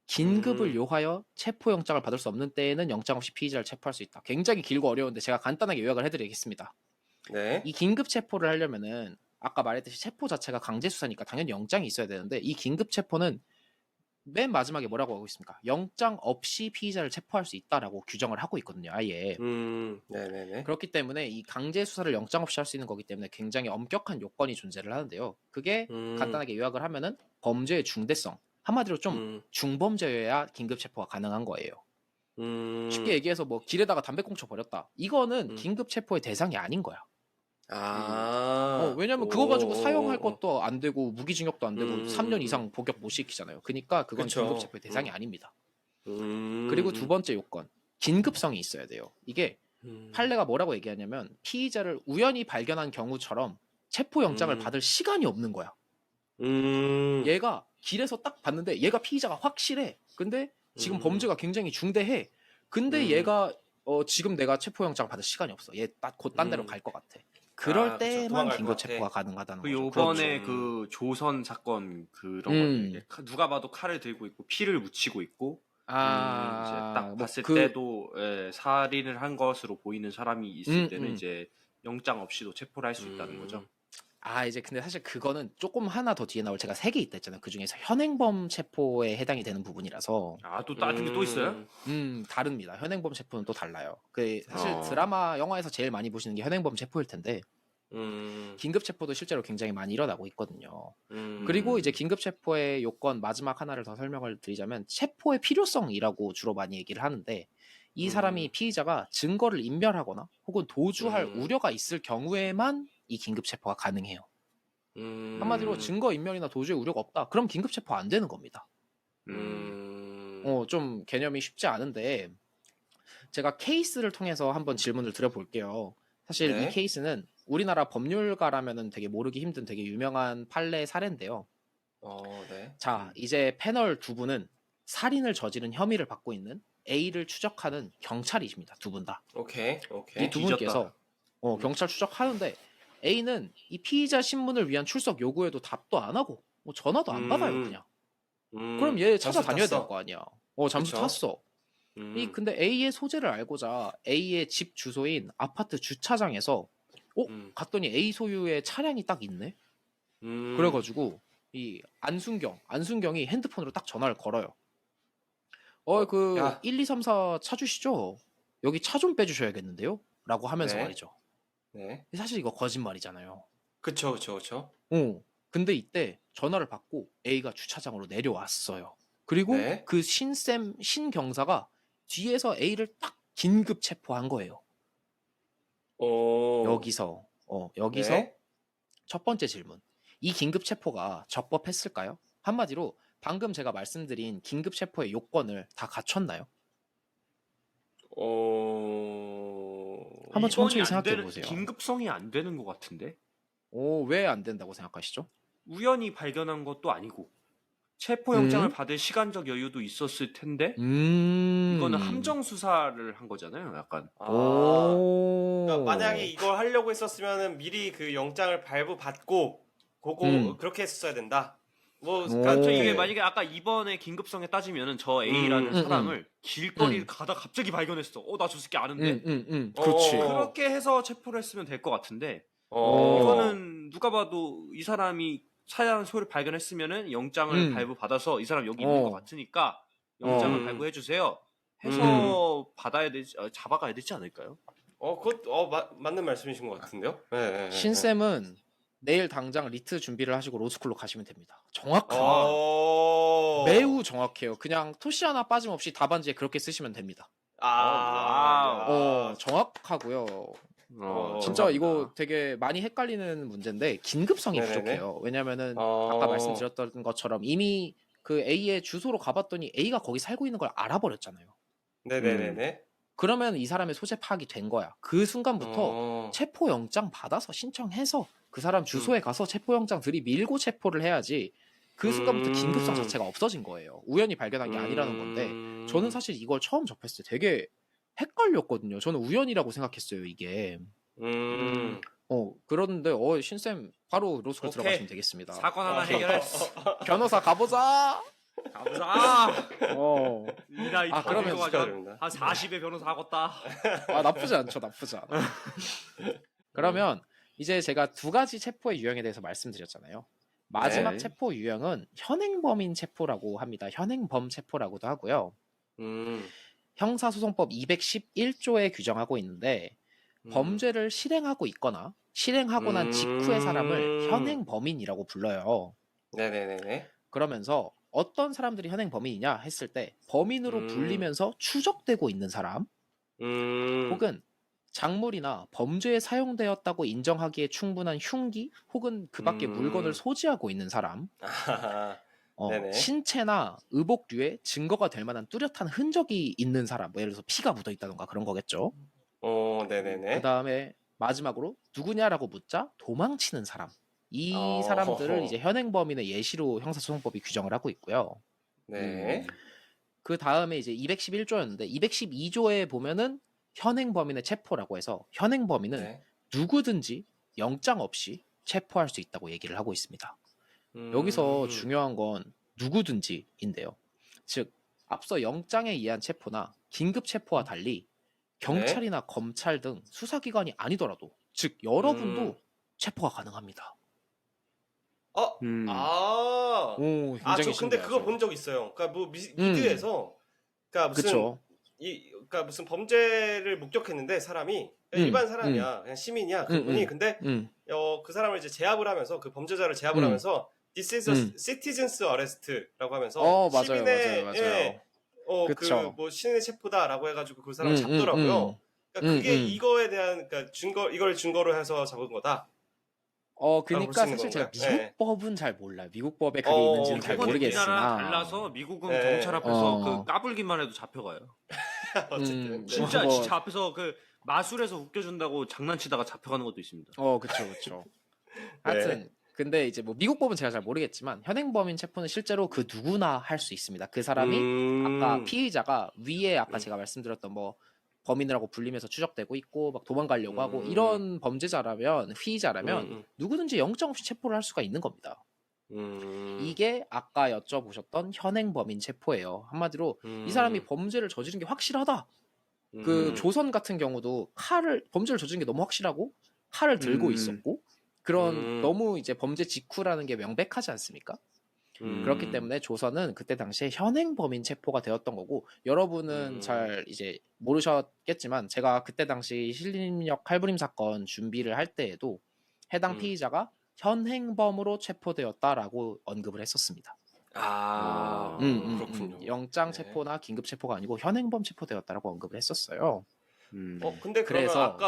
긴급을 요하여 체포영장을 받을 수 없는 때에는 영장 없이 피의자를 체포할 수 있다. 굉장히 길고 어려운데 제가 간단하게 요약을 해드리겠습니다. 네. 이 긴급 체포를 하려면은 아까 말했듯이 체포 자체가 강제 수사니까 당연히 영장이 있어야 되는데 이 긴급 체포는 맨 마지막에 뭐라고 하고 있습니까? 영장 없이 피의자를 체포할 수 있다라고 규정을 하고 있거든요. 아예. 네네네. 그렇기 때문에 이 강제 수사를 영장 없이 할 수 있는 거기 때문에 굉장히 엄격한 요건이 존재를 하는데요. 그게 간단하게 요약을 하면은 범죄의 중대성, 한마디로 좀 중범죄여야 긴급 체포가 가능한 거예요. 쉽게 얘기해서 뭐 길에다가 담배 꽁초 버렸다. 이거는 긴급 체포의 대상이 아닌 거야. 왜냐면 그거 가지고 사용할 것도 안 되고 무기징역도 안 되고 3년 이상 복역 못 시키잖아요. 그러니까 그건 그쵸. 긴급 체포의 대상이 아닙니다. 그리고 두 번째 요건, 긴급성이 있어야 돼요. 이게 판례가 뭐라고 얘기하냐면 피의자를 우연히 발견한 경우처럼 체포영장을 받을 시간이 없는 거야. 얘가 길에서 딱 봤는데 얘가 피의자가 확실해. 근데 지금 범죄가 굉장히 중대해. 근데 얘가 지금 내가 체포영장 받을 시간이 없어. 얘 곧 딴 데로 갈 것 같아. 그럴 그쵸. 때만 도망갈 것 긴급 같아. 체포가 가능하다는 그 거죠. 요번에 그 조선 사건 그런 건데 누가 봐도 칼을 들고 있고 피를 묻히고 있고 이제 딱 뭐 봤을 때도 살인을 한 것으로 보이는 사람이 있을 때는 이제 영장 없이도 체포를 할 수 있다는 거죠. 이제 근데 사실 그거는 조금 하나 더 뒤에 나올 제가 3개 있다 했잖아요. 그 중에서 현행범 체포에 해당이 되는 부분이라서 또 다른 게 또 있어요? 다릅니다. 현행범 체포는 또 달라요. 그 사실 드라마, 영화에서 제일 많이 보시는 게 현행범 체포일 텐데 긴급 체포도 실제로 굉장히 많이 일어나고 있거든요. 그리고 이제 긴급 체포의 요건 마지막 하나를 더 설명을 드리자면 체포의 필요성이라고 주로 많이 얘기를 하는데 이 사람이 피의자가 증거를 인멸하거나 혹은 도주할 우려가 있을 경우에만 이 긴급 체포가 가능해요. 한마디로 증거 인멸이나 도주의 우려가 없다. 그럼 긴급 체포 안 되는 겁니다. 좀 개념이 쉽지 않은데 제가 케이스를 통해서 한번 질문을 드려볼게요. 사실 네. 이 케이스는 우리나라 법률가라면은 되게 모르기 힘든 되게 유명한 판례 사례인데요. 네. 자, 이제 패널 두 분은 살인을 저지른 혐의를 받고 있는 A를 추적하는 경찰이십니다. 두 분 다. 오케이. 이 두 분께서 경찰 추적하는데 A는 이 피의자 신문을 위한 출석 요구에도 답도 안 하고 뭐 전화도 안 받아요 그냥. 그럼 얘 찾아다녀야 될 거 아니야. 잠수 그쵸. 탔어. 근데 A의 소재를 알고자 A의 집 주소인 아파트 주차장에서 갔더니 A 소유의 차량이 딱 있네. 그래가지고 이 안순경이 핸드폰으로 딱 전화를 걸어요. 야. 1, 2, 3, 4 찾으시죠? 여기 차 좀 빼주셔야겠는데요? 라고 하면서 네. 말이죠. 네. 사실 이거 거짓말이잖아요. 그쵸. 근데 이때 전화를 받고 A가 주차장으로 내려왔어요. 그리고 네. 그 신경사가 뒤에서 A를 딱 긴급 체포한 거예요. 여기서 네. 첫 번째 질문. 이 긴급 체포가 적법했을까요? 한마디로 방금 제가 말씀드린 긴급 체포의 요건을 다 갖췄나요? 한번 천천히 생각해 보세요. 긴급성이 안 되는 것 같은데? 왜 안 된다고 생각하시죠? 우연히 발견한 것도 아니고 체포영장을 받을 시간적 여유도 있었을 텐데 이거는 함정 수사를 한 거잖아요, 약간. 그러니까 만약에 이걸 하려고 했었으면은 미리 그 영장을 발부받고 그렇게 했었어야 된다. 그러니까 이게 만약에 아까 이번에 긴급성에 따지면은 저 A라는 사람을 길거리를 가다 갑자기 발견했어. 나 저 새끼 아는데. 그렇지. 그렇게 해서 체포를 했으면 될 것 같은데 이거는 누가 봐도 이 사람이 사양 소유를 발견했으면은 영장을 발부받아서 이 사람 여기 있는 것 같으니까 영장을 발부해 주세요. 해서 받아야 되지, 잡아가야 되지 않을까요? 맞는 말씀이신 것 같은데요? 네. 신쌤은 내일 당장 리트 준비를 하시고 로스쿨로 가시면 됩니다. 정확합니다. 매우 정확해요. 그냥 토시 하나 빠짐없이 답안지에 그렇게 쓰시면 됩니다. 와우. 정확하고요. 진짜 감사합니다. 이거 되게 많이 헷갈리는 문제인데 긴급성이 네네네. 부족해요. 왜냐면은 아까 말씀드렸던 것처럼 이미 그 A의 주소로 가봤더니 A가 거기 살고 있는 걸 알아버렸잖아요. 네네네네. 그러면 이 사람의 소재 파악이 된 거야. 그 순간부터 체포영장 받아서 신청해서 그 사람 주소에 가서 체포영장 들이밀고 체포를 해야지 그 순간부터 긴급성 자체가 없어진 거예요. 우연히 발견한 게 아니라는 건데 저는 사실 이걸 처음 접했을 때 되게 헷갈렸거든요. 저는 우연이라고 생각했어요, 이게. 그런데 신쌤 바로 로스쿨 오케이. 들어가시면 되겠습니다. 사건 하나 해결했어. 변호사 가보자. 가보자. 이 나이 다 그러면 되고 축하드립니다. 한 40의 변호사 하겠다. 나쁘지 않죠, 나쁘지 않아. 그러면 이제 제가 두 가지 체포의 유형에 대해서 말씀드렸잖아요. 마지막 네. 체포 유형은 현행범인 체포라고 합니다. 현행범 체포라고도 하고요. 형사소송법 211조에 규정하고 있는데 범죄를 실행하고 있거나 실행하고 난 직후의 사람을 현행범인이라고 불러요. 네네네네. 그러면서 어떤 사람들이 현행범인이냐 했을 때 범인으로 불리면서 추적되고 있는 사람 혹은 작물이나 범죄에 사용되었다고 인정하기에 충분한 흉기 혹은 그 밖의 물건을 소지하고 있는 사람 네네. 신체나 의복류에 증거가 될 만한 뚜렷한 흔적이 있는 사람 예를 들어서 피가 묻어있다던가 그런 거겠죠. 네네네. 그 다음에 마지막으로 누구냐라고 묻자 도망치는 사람 이 사람들을 이제 현행범인의 예시로 형사소송법이 규정을 하고 있고요. 네. 그 다음에 이제 211조였는데 212조에 보면은 현행범인의 체포라고 해서 현행범인은 네. 누구든지 영장 없이 체포할 수 있다고 얘기를 하고 있습니다. 여기서 중요한 건 누구든지인데요. 즉 앞서 영장에 의한 체포나 긴급 체포와 달리 경찰이나 검찰 등 수사기관이 아니더라도 즉 여러분도 체포가 가능합니다. 굉장히 저 근데 신기하죠. 그거 본 적 있어요. 그러니까 뭐 미드에서 그러니까 무슨 범죄를 목격했는데 사람이 일반 사람이야, 그냥 시민이야 그분이. 근데 그 사람을 이제 제압을 하면서 그 범죄자를 제압을 하면서 This is a citizen's arrest라고 하면서 시민의 그쵸. 뭐 시민의 체포다라고 해가지고 그 사람을 잡더라고요. 그러니까 그게 이거에 대한 그러니까 이걸 증거로 해서 잡은 거다. 그러니까 사실 제가 미국 법은 잘 몰라요. 미국 법에 그게 있는지는 잘 모르겠으나 달라서 미국은 경찰 앞에서 그 까불기만 해도 잡혀가요. 어쨌든 진짜 앞에서 그 마술에서 웃겨준다고 장난치다가 잡혀가는 것도 있습니다. 그쵸. 하여튼 근데 이제 뭐 미국 법은 제가 잘 모르겠지만 현행범인 체포는 실제로 그 누구나 할 수 있습니다. 그 사람이 아까 피의자가 위에 아까 제가 말씀드렸던 뭐 범인이라고 불리면서 추적되고 있고 막 도망가려고 하고 이런 범죄자라면 피의자라면 누구든지 영장 없이 체포를 할 수가 있는 겁니다. 이게 아까 여쭤보셨던 현행범인 체포예요. 한마디로 이 사람이 범죄를 저지른 게 확실하다. 그 조선 같은 경우도 범죄를 저지른 게 너무 확실하고 칼을 들고 있었고 그런 너무 이제 범죄 직후라는 게 명백하지 않습니까? 그렇기 때문에 조선은 그때 당시에 현행범인 체포가 되었던 거고 여러분은 잘 이제 모르셨겠지만 제가 그때 당시 신림역 칼부림 사건 준비를 할 때에도 해당 피의자가 현행범으로 체포되었다라고 언급을 했었습니다. 그렇군요. 영장 체포나 긴급 체포가 아니고 현행범 체포되었다라고 언급을 했었어요. 근데 그래서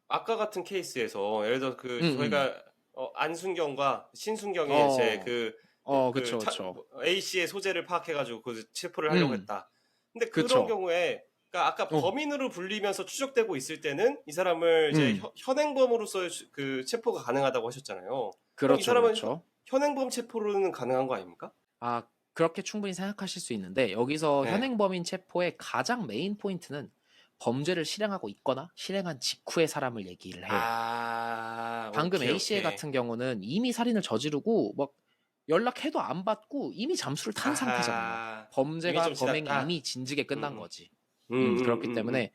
아까 같은 케이스에서 예를 들어 저희가 안순경과 신순경의 그쵸. A 씨의 소재를 파악해가지고 그 체포를 하려고 했다. 근데 그런 그쵸. 경우에 그러니까 아까 범인으로 불리면서 추적되고 있을 때는 이 사람을 이제 현행범으로서 그 체포가 가능하다고 하셨잖아요. 그렇죠. 이 사람은 그렇죠. 현행범 체포로는 가능한 거 아닙니까? 그렇게 충분히 생각하실 수 있는데 여기서 현행범인 체포의 가장 메인 포인트는 범죄를 실행하고 있거나 실행한 직후의 사람을 얘기를 해요. 방금 A씨 같은 경우는 이미 살인을 저지르고 막 연락해도 안 받고 이미 잠수를 탄 상태잖아요. 범행이 이미 진즉에 끝난 거지. 그렇기 때문에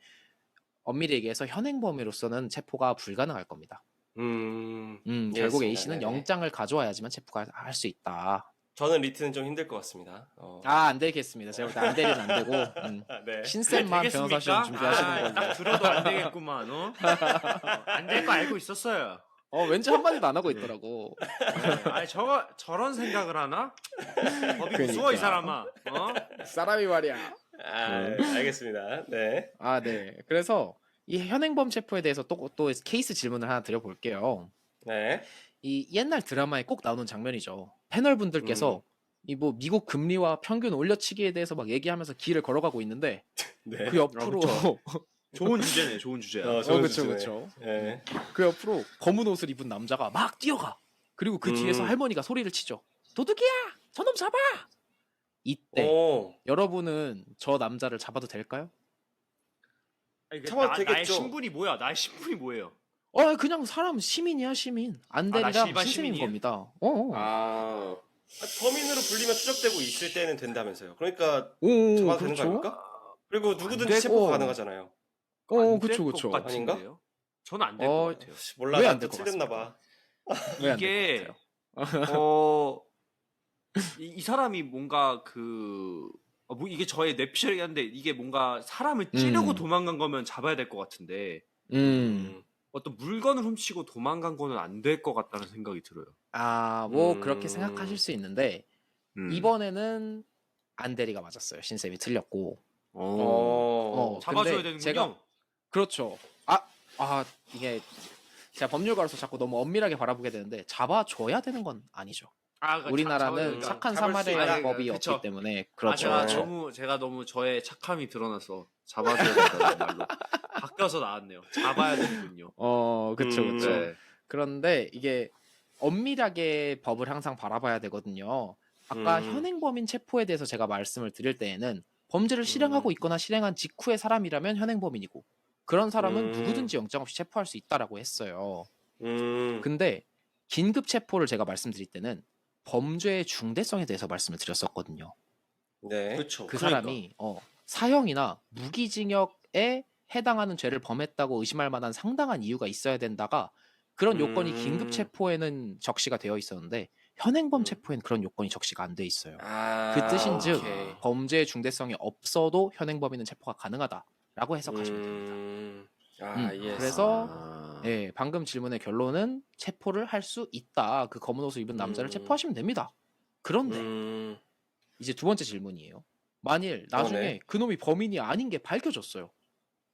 엄밀히 얘기해서 현행범으로서는 체포가 불가능할 겁니다. 결국 A씨는 영장을 가져와야지만 체포가 할 수 있다. 저는 리트는 좀 힘들 것 같습니다. 안 되겠습니다. 제가 볼 때 안 되긴 안 되고 네. 신쌤만 변호사 시험 준비하시는 걸로. 딱 들어도 안 되겠구만. 안 될 거 알고 있었어요. 왠지 한마디도 안 하고 있더라고. 아니 저런 생각을 하나? 법이 그러니까. 무서워 이 사람아. 사람이 말이야. 알겠습니다. 네. 네. 그래서 이 현행범 체포에 대해서 또 케이스 질문을 하나 드려볼게요. 네. 이 옛날 드라마에 꼭 나오는 장면이죠. 패널 분들께서 이 뭐 미국 금리와 평균 올려치기에 대해서 막 얘기하면서 길을 걸어가고 있는데 네. 그 옆으로 좋은 주제네, 좋은 주제야. 그렇죠. 네. 그 옆으로 검은 옷을 입은 남자가 막 뛰어가. 그리고 그 뒤에서 할머니가 소리를 치죠. 도둑이야! 저놈 잡아! 이때 여러분은 저 남자를 잡아도 될까요? 잡아도 나의 되겠죠. 신분이 뭐야? 나의 신분이 뭐예요? 그냥 사람 시민이야 시민. 나 안대리랑 일반 신세민 시민이에요? 겁니다. 범인으로 불리면 추적되고 있을 때는 된다면서요. 그러니까 오, 잡아도 되는 거 그렇죠. 아닙니까? 그리고 안 누구든지 되고. 체포가 가능하잖아요. 그쵸. 아닌가? 저는 안 될 것 같아요. 몰라, 왜안 나도 될 것 틀렸나 봐. 이게 이 사람이 뭔가 이게 저의 뇌피셜이긴 한데 이게 뭔가 사람을 찌르고 도망간 거면 잡아야 될 것 같은데 어떤 물건을 훔치고 도망간 거는 안 될 것 같다는 생각이 들어요. 그렇게 생각하실 수 있는데 이번에는 안대리가 맞았어요. 신쌤이 틀렸고. 잡아줘야 근데 되는군요. 그렇죠. 이게 제가 법률가로서 자꾸 너무 엄밀하게 바라보게 되는데 잡아줘야 되는 건 아니죠. 그러니까 우리나라는 착한 사마리아법이 그쵸. 없기 때문에 그렇죠. 제가 너무 저의 착함이 드러나서 잡아줘야 된다는 말로 바뀌어서 나왔네요. 잡아야 되는군요. 그쵸. 네. 그런데 이게 엄밀하게 법을 항상 바라봐야 되거든요. 아까 현행범인 체포에 대해서 제가 말씀을 드릴 때에는 범죄를 실행하고 있거나 실행한 직후의 사람이라면 현행범인이고 그런 사람은 누구든지 영장 없이 체포할 수 있다라고 했어요. 근데 긴급 체포를 제가 말씀드릴 때는 범죄의 중대성에 대해서 말씀을 드렸었거든요. 네. 그렇죠. 그 사람이 사형이나 무기징역에 해당하는 죄를 범했다고 의심할 만한 상당한 이유가 있어야 된다가 그런 요건이 긴급 체포에는 적시가 되어 있었는데 현행범 체포에는 그런 요건이 적시가 안 돼 있어요. 그 뜻인즉 범죄의 중대성이 없어도 현행범인은 체포가 가능하다라고 해석하시면 됩니다. 그래서 방금 질문의 결론은 체포를 할 수 있다. 그 검은 옷을 입은 남자를 체포하시면 됩니다. 그런데 이제 두 번째 질문이에요. 만일 나중에 그놈이 범인이 아닌 게 밝혀졌어요.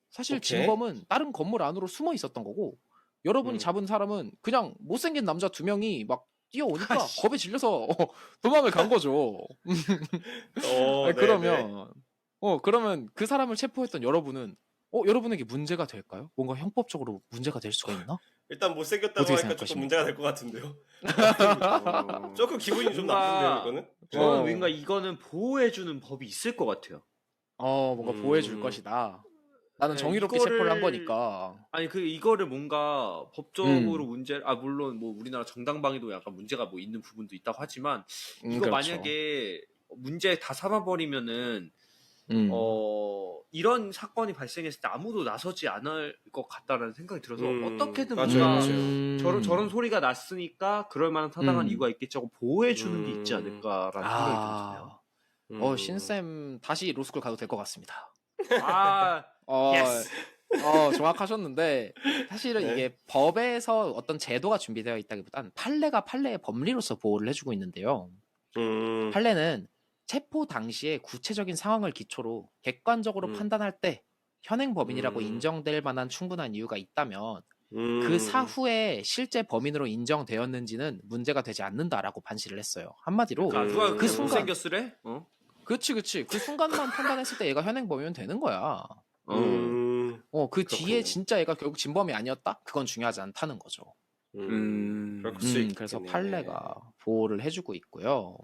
사실 진범은 다른 건물 안으로 숨어 있었던 거고 여러분이 잡은 사람은 그냥 못생긴 남자 두 명이 막 뛰어오니까 겁에 질려서 도망을 간 거죠. 그러면 그 사람을 체포했던 여러분은 여러분에게 문제가 될까요? 뭔가 형법적으로 문제가 될 수가 있나? 일단 못생겼다고 어떻게 하니까 조금 문제가 될 것 같은데요. 조금 기분이 좀 뭔가- 나쁜데요, 이거는? 저는 뭔가 이거는 보호해주는 법이 있을 것 같아요. 뭔가 보호해줄 것이다. 나는 네, 정의롭게 체포를 한 거니까. 아니 이거를 뭔가 법적으로 물론 뭐 우리나라 정당방위도 약간 문제가 뭐 있는 부분도 있다고 하지만 이거 그렇죠. 만약에 문제 다 삼아버리면은 이런 사건이 발생했을 때 아무도 나서지 않을 것 같다라는 생각이 들어서 어떻게든 뭔가 저런 소리가 났으니까 그럴 만한 타당한 이유가 있겠지 하고 보호해주는 게 있지 않을까라는 생각이 들어요. 신쌤 다시 로스쿨 가도 될 것 같습니다. 예스. 정확하셨는데 사실은 네. 이게 법에서 어떤 제도가 준비되어 있다기보단 판례가 판례의 법리로서 보호를 해주고 있는데요. 판례는 체포 당시의 구체적인 상황을 기초로 객관적으로 판단할 때 현행 범인이라고 인정될 만한 충분한 이유가 있다면 그 사후에 실제 범인으로 인정되었는지는 문제가 되지 않는다라고 반시를 했어요. 한마디로 누가 그 순간 못생겼으래? 그치 그 순간만 판단했을 때 얘가 현행 범인은 되는 거야. 그 뒤에 진짜 얘가 결국 진범이 아니었다? 그건 중요하지 않다는 거죠. 그래서 판례가 보호를 해주고 있고요.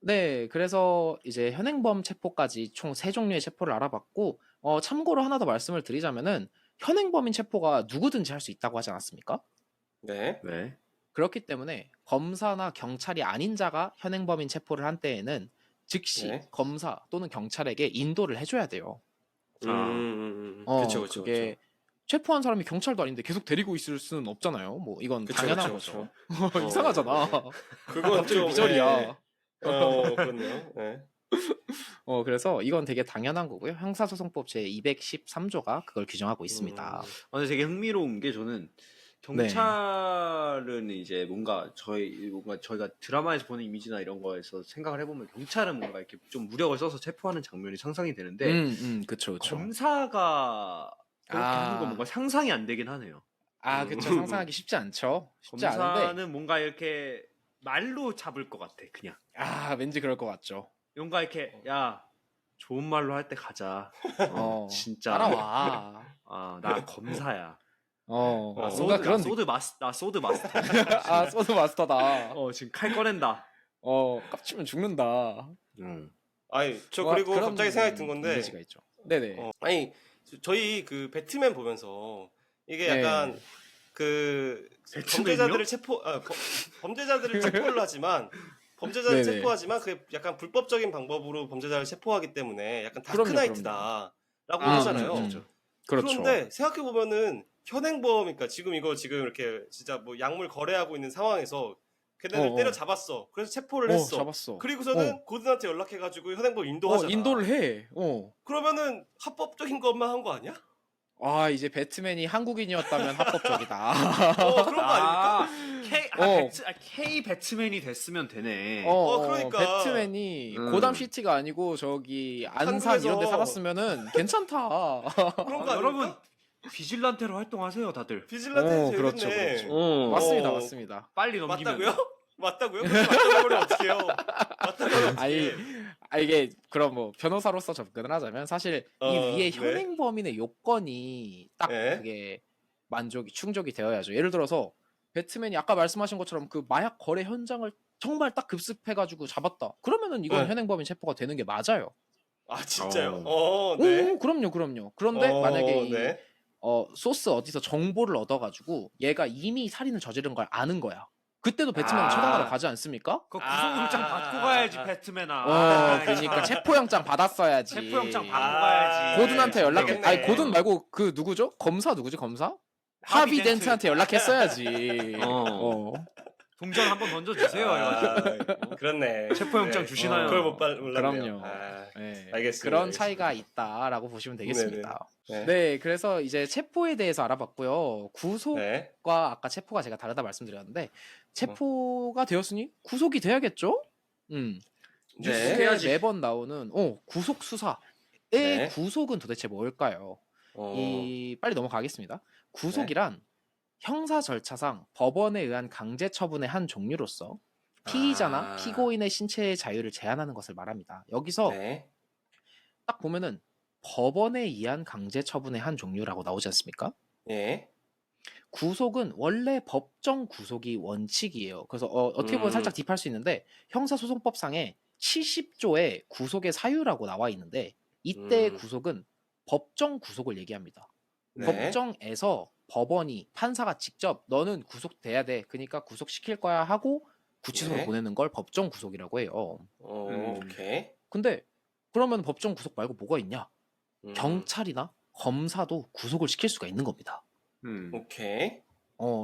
네, 그래서 이제 현행범 체포까지 총 3종류의 체포를 알아봤고 참고로 하나 더 말씀을 드리자면은 현행범인 체포가 누구든지 할 수 있다고 하지 않았습니까? 네. 그렇기 때문에 검사나 경찰이 아닌 자가 현행범인 체포를 한 때에는 즉시 검사 또는 경찰에게 인도를 해줘야 돼요. 그쵸. 그게 체포한 사람이 경찰도 아닌데 계속 데리고 있을 수는 없잖아요. 뭐 이건 그쵸, 당연한 그쵸, 거죠. 이상하잖아. 그건 갑자기 좀 미절이야. 예. 그렇네요. 예. 그래서 이건 되게 당연한 거고요. 형사소송법 제 213조가 그걸 규정하고 있습니다. 근데 되게 흥미로운 게 저는 네. 경찰은 이제 뭔가 저희가 드라마에서 보는 이미지나 이런 거에서 생각을 해보면 경찰은 뭔가 이렇게 좀 무력을 써서 체포하는 장면이 상상이 되는데 그쵸. 검사가 그렇게 하는 건 아. 뭔가 상상이 안 되긴 하네요. 그쵸. 상상하기 쉽지 않죠. 쉽지 않은데. 검사는 뭔가 이렇게 말로 잡을 것 같아 그냥. 왠지 그럴 것 같죠. 뭔가 이렇게 야 좋은 말로 할 때 가자. 진짜 따라와. 나 검사야. 뭔가 그런 소드 마스터. 소드 마스터다. 지금 칼 꺼낸다. 깝치면 죽는다. 아니 저 뭔가 그리고 그런 갑자기 생각이 든 건데 이미지가 있죠. 네네. 아니 저희 그 배트맨 보면서 이게 네. 약간 그 범죄자들을 범죄자들을 체포를 하지만 범죄자를 네네. 체포하지만 그 약간 불법적인 방법으로 범죄자를 체포하기 때문에 약간 그럼요, 다크나이트다라고 아, 하잖아요. 그렇죠. 그렇죠. 그런데 생각해 보면은 현행범이니까 지금 이렇게 진짜 뭐 약물 거래하고 있는 상황에서 걔네들 때려 잡았어. 그래서 체포를 했어. 잡았어. 그리고서는 고든한테 연락해가지고 현행범 인도하잖아. 인도를 해. 그러면은 합법적인 것만 한 거 아니야? 이제 배트맨이 한국인이었다면 합법적이다. 그런 거 아닙니까? K 배트맨이 됐으면 되네. 그러니까. 배트맨이 고담 시티가 아니고 저기 안산 한국에서. 이런 데 살았으면은 괜찮다. 그런 거 여러분 아닙니까? 비질란테로 활동하세요 다들. 비질란테 그렇죠, 되겠네. 그렇죠. 맞습니다. 빨리 넘기면. 맞다고요? 그렇게 맞다고 하면 어떡해요? 맞다고 하면 아니, 어떡해? 이게 그럼 뭐 변호사로서 접근을 하자면 사실 이 위에 네. 현행범인의 요건이 딱 네. 그게 충족이 되어야죠. 예를 들어서 배트맨이 아까 말씀하신 것처럼 그 마약 거래 현장을 정말 딱 급습해가지고 잡았다. 그러면은 이건 네. 현행범인 체포가 되는 게 맞아요. 진짜요? 네. 그럼요. 그런데 만약에 네. 소스 어디서 정보를 얻어가지고 얘가 이미 살인을 저지른 걸 아는 거야. 그때도 배트맨은 처단하러 가지 않습니까? 그 구속영장 받고 가야지 배트맨아. 그러니까 체포영장 받았어야지. 체포영장 받고 가야지. 고든한테 되겠네. 아니 고든 말고 그 누구죠? 검사 누구지? 검사? 하비 덴트한테 연락했어야지. 동전 한번 던져주세요. 해가지고. 그렇네. 체포영장 주시나요? 그걸 못 몰랐네요. 그럼요. 알겠습니다. 그런 알겠습니다. 차이가 있다라고 보시면 되겠습니다. 네. 네, 그래서 이제 체포에 대해서 알아봤고요. 구속과 네. 아까 체포가 제가 다르다 말씀드렸는데 체포가 되었으니 구속이 돼야겠죠? 뉴스에 해야지. 매번 나오는 구속 수사의 네. 구속은 도대체 뭘까요? 빨리 넘어가겠습니다. 구속이란 형사 절차상 법원에 의한 강제 처분의 한 종류로서 피의자나 피고인의 신체의 자유를 제한하는 것을 말합니다. 여기서 딱 보면은 법원에 의한 강제 처분의 한 종류라고 나오지 않습니까? 예. 구속은 원래 법정 구속이 원칙이에요. 그래서 어떻게 보면 살짝 딥할 수 있는데 형사소송법상에 70조에 구속의 사유라고 나와 있는데 이때의 구속은 법정 구속을 얘기합니다. 법정에서 법원이 판사가 직접 너는 구속돼야 돼. 그러니까 구속시킬 거야 하고 구치소로 보내는 걸 법정 구속이라고 해요. 오케이. 근데 그러면 법정 구속 말고 뭐가 있냐? 경찰이나 검사도 구속을 시킬 수가 있는 겁니다. 오케이.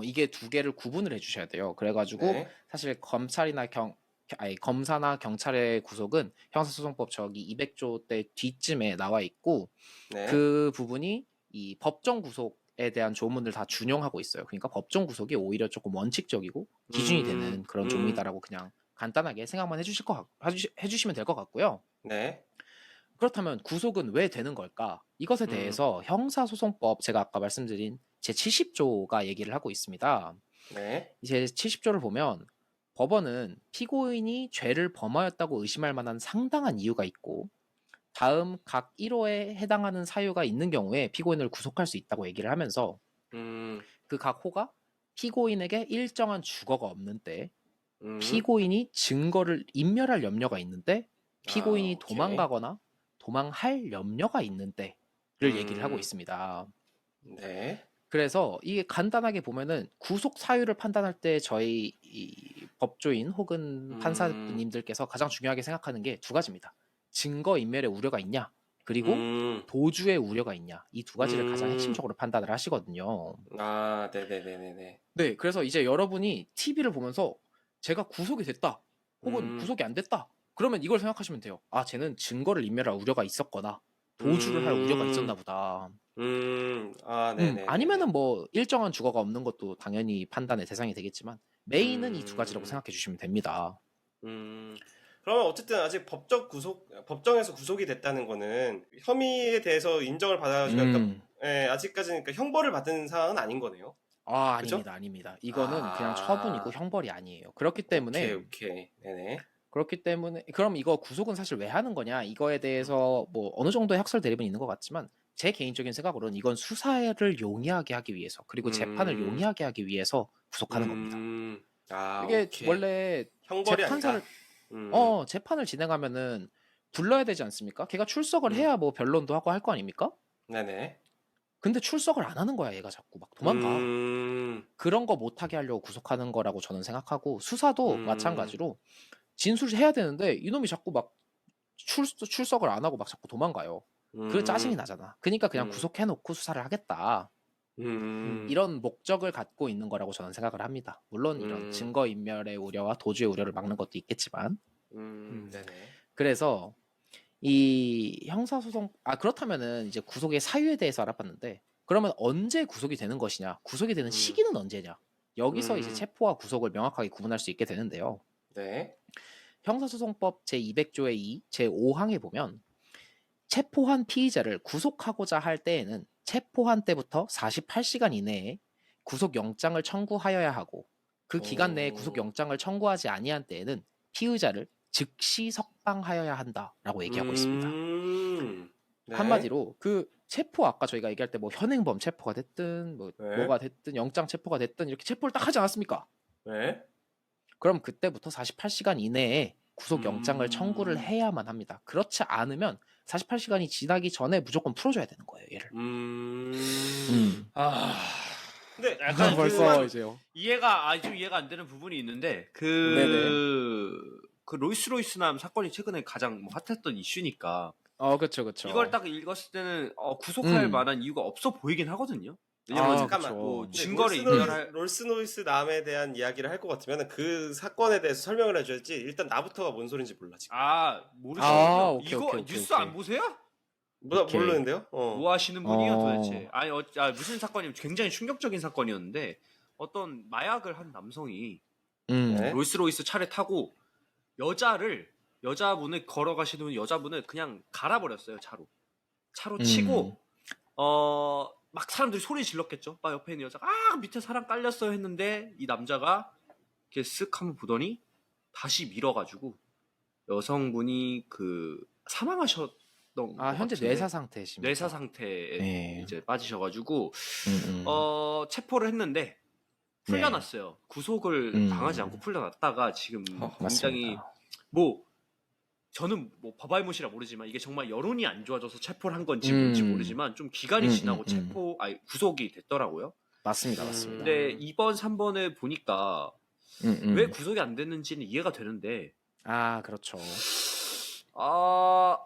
이게 두 개를 구분을 해주셔야 돼요. 그래가지고 사실 검사나 경찰의 구속은 형사소송법 저기 200조 때 뒤쯤에 나와 있고 그 부분이 이 법정 구속에 대한 조문을 다 준용하고 있어요. 그러니까 법정 구속이 오히려 조금 원칙적이고 기준이 되는 그런 종이다라고 그냥 간단하게 생각만 해주시면 될 것 같고요. 네. 그렇다면 구속은 왜 되는 걸까? 이것에 대해서 형사소송법 제가 아까 말씀드린 제70조가 얘기를 하고 있습니다. 이제 70조를 보면 법원은 피고인이 죄를 범하였다고 의심할 만한 상당한 이유가 있고 다음 각 1호에 해당하는 사유가 있는 경우에 피고인을 구속할 수 있다고 얘기를 하면서 그 각 호가 피고인에게 일정한 주거가 없는 때 피고인이 증거를 인멸할 염려가 있는데 피고인이 도망가거나 도망할 염려가 있는 때를 얘기를 하고 있습니다. 그래서 이게 간단하게 보면은 구속 사유를 판단할 때 저희 이 법조인 혹은 판사님들께서 가장 중요하게 생각하는 게 두 가지입니다. 증거 인멸의 우려가 있냐? 그리고 음. 도주의 우려가 있냐, 이 두 가지를 가장 음. 핵심적으로 판단을 하시거든요. 아, 네네네네네. 네, 그래서 이제 여러분이 TV를 보면서 제가 구속이 됐다, 혹은 음. 구속이 안 됐다, 그러면 이걸 생각하시면 돼요. 아, 쟤는 증거를 인멸할 우려가 있었거나 도주를 할 우려가 있었나 보다. 아, 네네네네. 아니면은 뭐 일정한 주거가 없는 것도 당연히 판단의 대상이 되겠지만 메인은 이 두 가지라고 음. 생각해 주시면 됩니다. 그러면 어쨌든 아직 법정에서 구속이 됐다는 거는 혐의에 대해서 인정을 받아가지고, 그러니까, 음. 예, 아직까지는 그러니까 형벌을 받은 상황은 아닌 거네요. 아, 그죠? 아닙니다, 아닙니다. 이거는 그냥 처분이고 아, 형벌이 아니에요. 그렇기 오케이, 때문에 오케이. 네네. 그럼 이거 구속은 사실 왜 하는 거냐, 이거에 대해서 뭐 어느 정도의 학설 대립은 있는 것 같지만 제 개인적인 생각으로는 이건 수사를 용이하게 하기 위해서, 그리고 재판을 음, 용이하게 하기 위해서 구속하는 겁니다. 아, 이게 오케이. 원래 형벌이 재판사를 아니다. 음, 재판을 진행하면은 불러야 되지 않습니까? 걔가 출석을 음, 해야 뭐 변론도 하고 할 거 아닙니까? 네네. 근데 출석을 안 하는 거야, 얘가 자꾸 막 도망가. 그런 거 못하게 하려고 구속하는 거라고 저는 생각하고, 수사도 음, 마찬가지로 진술을 해야 되는데 이놈이 자꾸 막 출석을 안 하고 막 자꾸 도망가요. 그 짜증이 음, 나잖아. 그러니까 그냥 음, 구속해놓고 수사를 하겠다, 음, 이런 목적을 갖고 있는 거라고 저는 생각을 합니다. 물론 이런 음, 증거인멸의 우려와 도주의 우려를 막는 것도 있겠지만. 네네. 그래서 이 형사소송, 그렇다면은 이제 구속의 사유에 대해서 알아봤는데, 그러면 언제 구속이 되는 것이냐, 구속이 되는 음, 시기는 언제냐, 여기서 이제 음, 체포와 구속을 명확하게 구분할 수 있게 되는데요. 네. 형사소송법 제200조의 2 제5항에 보면 체포한 피의자를 구속하고자 할 때에는 체포한 때부터 48시간 이내에 구속영장을 청구하여야 하고, 그 기간 내에 오, 구속영장을 청구하지 아니한 때에는 피의자를 즉시 석방하여야 한다라고 얘기하고 있습니다. 네. 한마디로 그 체포, 아까 저희가 얘기할 때 뭐 현행범 체포가 됐든 네. 뭐가 됐든 영장 체포가 됐든 이렇게 체포를 딱 하지 않았습니까? 네. 그럼 그때부터 48시간 이내에 구속영장을 청구를 음, 해야만 합니다. 그렇지 않으면 48시간이 지나기 전에 무조건 풀어줘야 되는 거예요, 얘를. 음. 아, 근데 약간 벌써 좀 이제요. 좀 이해가 안 되는 부분이 있는데 네네. 그 로이스로이스남 사건이 최근에 가장 뭐 핫했던 이슈니까 그쵸, 이걸 그쵸. 딱 읽었을 때는 구속할 음. 만한 이유가 없어 보이긴 하거든요. 왜냐면 잠깐만. 뭐 그쵸. 근데 증거를 인멸할 롤스노이스 남에 대한 이야기를 할 것 같으면 그 사건에 대해서 설명을 해줘야지. 일단 나부터가 뭔 소린지 몰라, 지금. 모르시는군요. 오케이, 오케이, 이거 오케이, 뉴스 안 오케이. 보세요? 오케이. 모르는데요? 뭐 하시는 분이에요 도대체? 어, 아니 무슨 사건이면 굉장히 충격적인 사건이었는데 어떤 마약을 한 남성이 네. 롤스로이스 차를 타고 여자분을 걸어가시는 여자분을 그냥 갈아버렸어요. 차로 음, 치고 막 사람들이 소리 질렀겠죠. 막 옆에 있는 여자가 밑에 사람 깔렸어요 했는데 이 남자가 이렇게 쓱 한번 보더니 다시 밀어가지고 여성분이 사망하셨던 것 현재 같은데 뇌사 상태십니다. 뇌사 상태에 예. 이제 빠지셔가지고 음. 체포를 했는데 네. 풀려났어요. 구속을 당하지 않고 음. 풀려났다가 지금 굉장히 맞습니다. 뭐 저는 뭐 법알못이라 모르지만 이게 정말 여론이 안 좋아져서 체포를 한 건지 뭔지 음. 모르지만 좀 기간이 지나고 구속이 됐더라고요. 맞습니다, 맞습니다. 근데 2번, 3번을 보니까 음, 왜 음. 구속이 안 됐는지는 이해가 되는데 그렇죠. 아,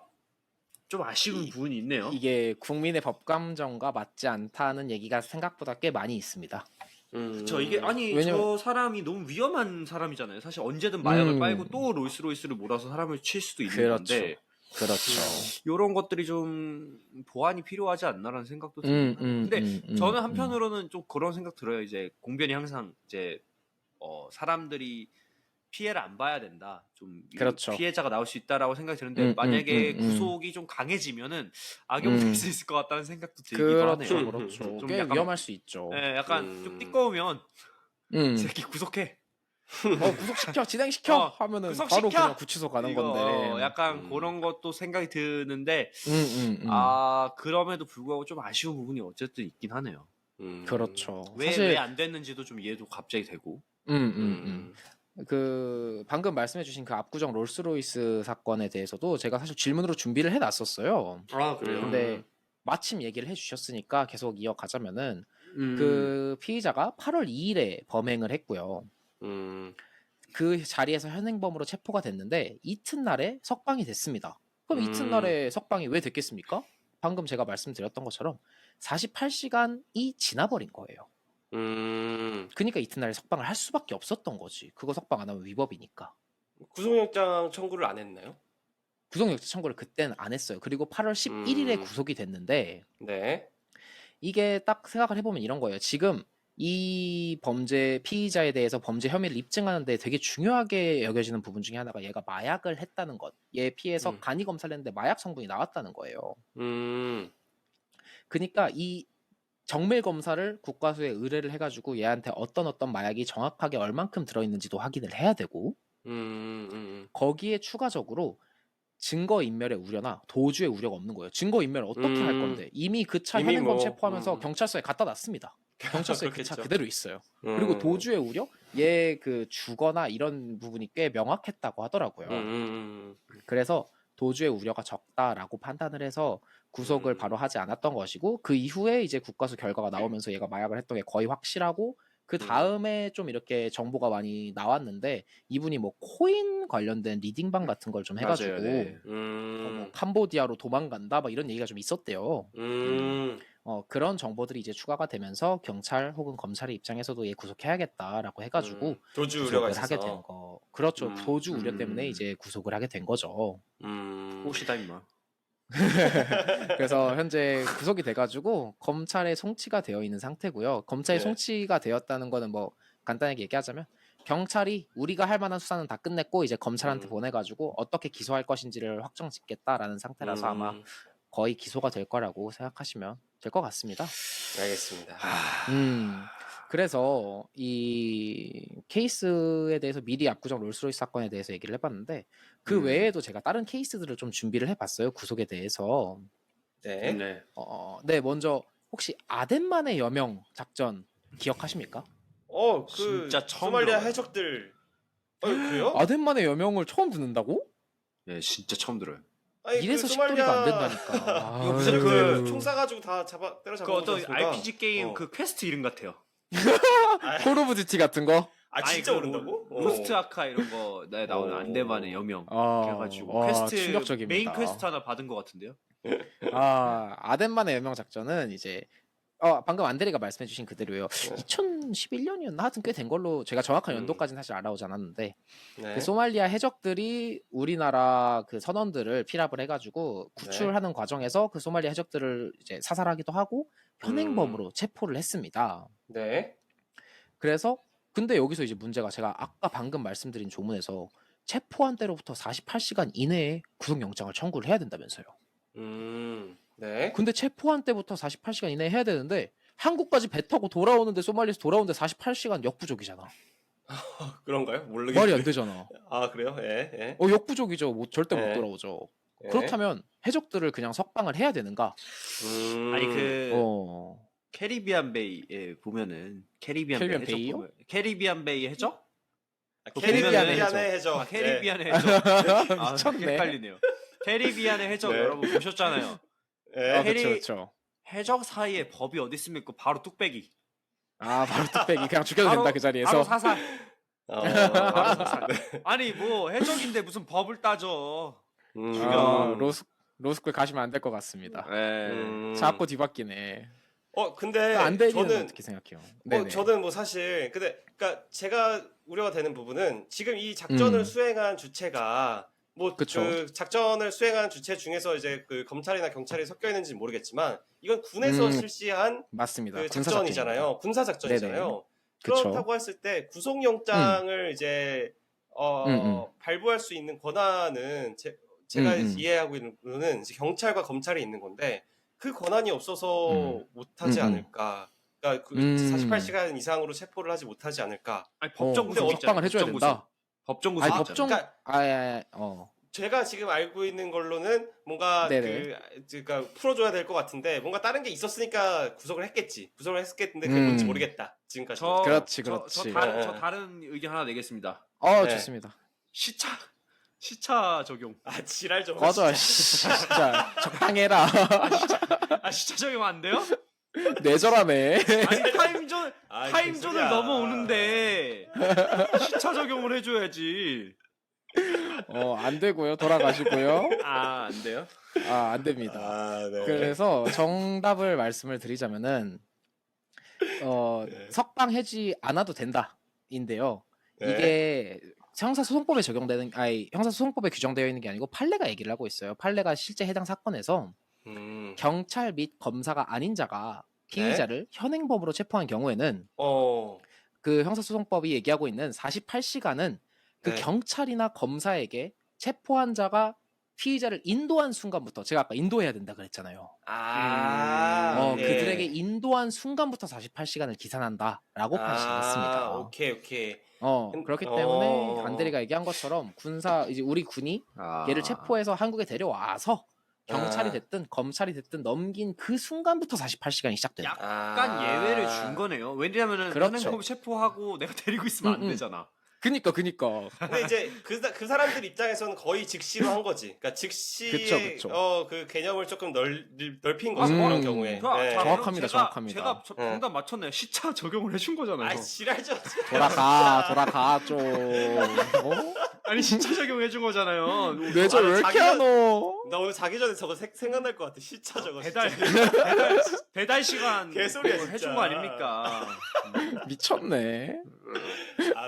좀 아쉬운 이, 부분이 있네요. 이게 국민의 법감정과 맞지 않다는 얘기가 생각보다 꽤 많이 있습니다. 그쵸. 이게 왜냐면, 저 사람이 너무 위험한 사람이잖아요. 사실 언제든 마약을 음, 빨고 또 롤스로이스를 몰아서 사람을 칠 수도 있는 그렇죠. 건데 그렇죠. 이런 것들이 좀 보완이 필요하지 않나라는 생각도 들긴 하네요. 근데 저는 한편으로는 좀 그런 생각 들어요. 이제 공변이 항상 이제 사람들이 피해를 안 봐야 된다. 좀 그렇죠. 피해자가 나올 수 있다라고 생각이 드는데 만약에 음. 구속이 좀 강해지면은 악용될 수 음. 있을 것 같다는 생각도 들기도 그렇죠, 하네요. 그렇죠. 좀 꽤 약간 위험할 수 있죠. 약간 좀 띠꺼우면 이 음. 새끼 구속해. 구속시켜, 진행시켜 하면은 바로 그냥 구속시켜. 구치소 가는 건데. 이거 약간 그런 것도 생각이 드는데 음. 그럼에도 불구하고 좀 아쉬운 부분이 어쨌든 있긴 하네요. 그렇죠. 왜 사실, 안 됐는지도 좀 이해도 갑자기 되고. 음. 그 방금 말씀해주신 그 압구정 롤스로이스 사건에 대해서도 제가 사실 질문으로 준비를 해놨었어요. 아, 그래요? 근데 마침 얘기를 해주셨으니까 계속 이어가자면은, 음, 그 피의자가 8월 2일에 범행을 했고요. 음, 그 자리에서 현행범으로 체포가 됐는데 이튿날에 석방이 됐습니다. 그럼 이튿날에 석방이 왜 됐겠습니까? 방금 제가 말씀드렸던 것처럼 48시간이 지나버린 거예요. 그러니까 이튿날에 석방을 할 수밖에 없었던 거지. 그거 석방 안 하면 위법이니까. 구속영장 청구를 안 했나요? 구속영장 청구를 그때는 안 했어요. 그리고 8월 11일에 구속이 됐는데 네. 이게 딱 생각을 해보면 이런 거예요. 지금 이 범죄 피의자에 대해서 범죄 혐의를 입증하는데 되게 중요하게 여겨지는 부분 중에 하나가 얘가 마약을 했다는 것. 얘 피해서 간이 검사를 했는데 마약 성분이 나왔다는 거예요. 그러니까 이 정밀 검사를 국과수에 의뢰를 해가지고 얘한테 어떤 마약이 정확하게 얼만큼 들어있는지도 확인을 해야 되고 거기에 추가적으로 증거인멸의 우려나 도주의 우려가 없는 거예요. 증거인멸을 어떻게 할 건데 이미 그 차 이미 현행범 뭐, 체포하면서 경찰서에 갖다 놨습니다. 경찰서에 그 차 그렇겠죠. 그대로 있어요. 그리고 도주의 우려? 얘 그 주거나 이런 부분이 꽤 명확했다고 하더라고요. 그래서 도주의 우려가 적다라고 판단을 해서 구속을 바로 하지 않았던 것이고 그 이후에 이제 국과수 결과가 나오면서 얘가 마약을 했던 게 거의 확실하고 그 다음에 좀 이렇게 정보가 많이 나왔는데 이분이 뭐 코인 관련된 리딩방 같은 걸 좀 해가지고 맞아요, 네. 뭐 캄보디아로 도망간다 막 이런 얘기가 좀 있었대요. 그런 정보들이 이제 추가가 되면서 경찰 혹은 검찰의 입장에서도 얘 구속해야겠다라고 해가지고 도주 우려가 구속을 하게 있어서. 된 거. 그렇죠. 도주 우려 때문에 이제 구속을 하게 된 거죠. 꽃이다 임마. 그래서 현재 구속이 돼가지고 검찰에 송치가 되어 있는 상태고요. 검찰에 네. 송치가 되었다는 거는 뭐 간단하게 얘기하자면 경찰이 우리가 할 만한 수사는 다 끝냈고 이제 검찰한테 보내가지고 어떻게 기소할 것인지를 확정짓겠다라는 상태라서 아마 거의 기소가 될 거라고 생각하시면 될 것 같습니다. 알겠습니다. 그래서 이 케이스에 대해서 미리 압구정 롤스로이스 사건에 대해서 얘기를 해봤는데 그 외에도 제가 다른 케이스들을 좀 준비를 해봤어요. 구속에 대해서. 네. 네. 네, 먼저 혹시 아덴만의 여명 작전 기억하십니까? 진짜 처음 소말리아 들어봐요. 해적들. 그래요? 아덴만의 여명을 처음 듣는다고? 네, 진짜 처음 들어요. 아니, 이래서 그 식도리가 안 된다니까. 이거 무슨 그총 쏴가지고 다 때려 그 잡아. 어떤 RPG 게임 그 퀘스트 이름 같아요. 콜 오브 듀티 같은 거? 진짜 아니, 모른다고? 로스트 아카 이런 거 나오는 안데만의 여명 해가지고 퀘스트 충격적입니다. 메인 퀘스트 하나 받은 것 같은데요. 아덴만의 여명 작전은 이제 방금 안드레가 말씀해주신 그대로요. 2011년이었나 하여튼 꽤 된 걸로 제가 정확한 연도까지는 사실 알아오지 않았는데 네. 그 소말리아 해적들이 우리나라 그 선원들을 피랍을 해가지고 구출하는 과정에서 그 소말리아 해적들을 이제 사살하기도 하고 현행범으로 체포를 했습니다. 네. 그래서 근데 여기서 이제 문제가 제가 아까 방금 말씀드린 조문에서 체포한 때로부터 48시간 이내에 구속영장을 청구를 해야 된다면서요. 네. 근데 체포한 때부터 48시간 이내에 해야 되는데 한국까지 배 타고 돌아오는데 소말리에서 돌아오는데 48시간 역부족이잖아. 그런가요? 모르겠는데. 말이 안 되잖아. 그래요? 예. 역부족이죠. 절대 못 예. 돌아오죠. 예. 그렇다면 해적들을 그냥 석방을 해야 되는가? 아니 그 어. 캐리비안 베이에 보면은 캐리비안 캐리비안 베이 베이요? 캐리비안 베이 해적? 캐리비안의 해적. 캐리비안의 해적. 미쳤네. 헷갈리네요. 캐리비안의 해적 네. 여러분 보셨잖아요. 예. 그렇죠. 해적 사이에 법이 어디 있습니까? 바로 뚝배기. 바로 뚝배기 그냥 죽여도 된다 그 자리에서. 바로 사살. 바로 사살. 네. 아니 뭐 해적인데 무슨 법을 따져. 로스쿨 가시면 안 될 것 같습니다. 자꾸 뒤바뀌네. 근데 안되기는 저는 어떻게 생각해요? 네네. 저는 뭐 사실 그러니까 제가 우려가 되는 부분은 지금 이 작전을 수행한 주체가 뭐 그쵸. 그 작전을 수행한 주체 중에서 이제 그 검찰이나 경찰이 섞여 있는지 는 모르겠지만 이건 군에서 실시한 맞습니다. 그 군사 작전이잖아요. 군사 작전이잖아요. 그쵸. 그렇다고 했을 때 구속영장을 이제 발부할 수 있는 권한은 제가 이해하고 있는 부분은 이제 경찰과 검찰이 있는 건데 그 권한이 없어서 못하지 않을까. 그러니까 그 48시간 이상으로 체포를 하지 못하지 않을까. 아니 법정 근데 구속 석방을 해줘야 된다. 법정 구속. 그러니까 그러니까 제가 지금 알고 있는 걸로는 뭔가 그러니까 풀어줘야 될 것 같은데 뭔가 다른 게 있었으니까 구속을 했겠지. 구속을 했겠는데 그게 뭔지 모르겠다. 지금까지. 그렇지. 저 다른 의견 하나 내겠습니다. 네. 좋습니다. 시차 적용. 지랄 좀. 꺼져. 진짜 적당해라. 시차 적용 안 돼요? 뇌절하네. 아니 타임존을 개소리야. 넘어오는데 시차 적용을 해줘야지. 안 되고요. 돌아가시고요. 아, 안 돼요? 안 됩니다. 아, 네. 그래서 정답을 말씀을 드리자면은 네. 석방 해지 않아도 된다인데요. 네. 이게 형사소송법에 적용되는 형사소송법에 규정되어 있는 게 아니고 판례가 얘기를 하고 있어요. 판례가 실제 해당 사건에서 경찰 및 검사가 아닌 자가 피의자를 현행범으로 체포한 경우에는 그 형사소송법이 얘기하고 있는 48시간은 그 네. 경찰이나 검사에게 체포한 자가 피의자를 인도한 순간부터, 제가 아까 인도해야 된다 그랬잖아요. 예. 그들에게 인도한 순간부터 48시간을 기산한다라고 판시했습니다. 오케이. 그렇기 때문에 안대리가 얘기한 것처럼 이제 우리 군이 얘를 체포해서 한국에 데려와서 경찰이 됐든 검찰이 됐든 넘긴 그 순간부터 48시간이 시작된다. 약간 예외를 준 거네요. 왜냐면은 그렇죠. 현행범 체포하고 내가 데리고 있으면 안 되잖아. 그니까. 근데 이제 그 사람들 입장에서는 거의 즉시로 한 거지. 그러니까 즉시의 그쵸. 그 개념을 조금 넓힌 거죠. 음. 그런 경우에. 네. 정확합니다. 제가 정답 맞췄네요. 시차 적용을 해준 거잖아요. 지랄죠. 돌아가 좀. 아니 시차 적용해준 거잖아요. 뇌절 왜 이렇게 하노? 나 오늘 자기 전에 저거 생각날 것 같아. 시차 저거. 배달 시간 개소리야, 그거 진짜. 해준 거 아닙니까? 미쳤네.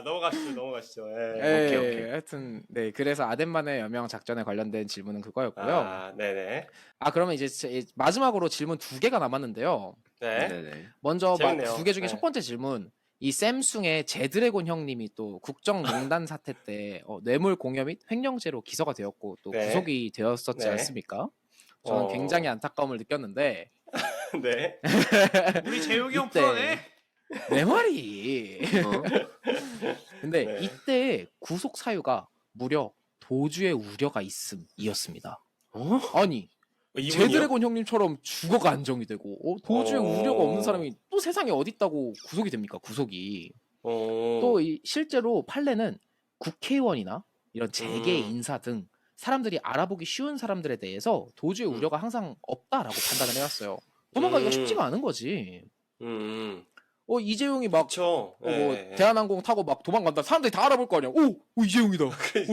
넘어가시죠. 오케이. 하여튼 네, 그래서 아덴만의 여명 작전에 관련된 질문은 그거였고요. 네네. 그러면 이제 마지막으로 질문 2개가 남았는데요. 네. 먼저 재밌네요. 2개 중에 네. 첫 번째 질문. 이 샘숭의 제드래곤 형님이 또 국정농단 사태 때 뇌물 공여 및 횡령죄로 기소가 되었고 또 네. 구속이 되었었지 네. 않습니까? 저는 굉장히 안타까움을 느꼈는데 네. 우리 재욱이 형 이때 풀어내. 내 말이. 근데 네. 이때 구속 사유가 무려 도주의 우려가 있음이었습니다. 아니 이분이요? 제드래곤 형님처럼 주거가 안정이 되고 도주의 우려가 없는 사람이 또 세상에 어디 있다고 구속이 됩니까? 구속이. 또 실제로 판례는 국회의원이나 이런 재계 인사 등 사람들이 알아보기 쉬운 사람들에 대해서 도주의 우려가 항상 없다라고 판단을 해왔어요. 도망가기가 쉽지가 않은 거지. 이재용이 막 그쵸. 대한항공 타고 막 도망간다. 사람들이 다 알아볼 거 아니야. 오 이재용이다.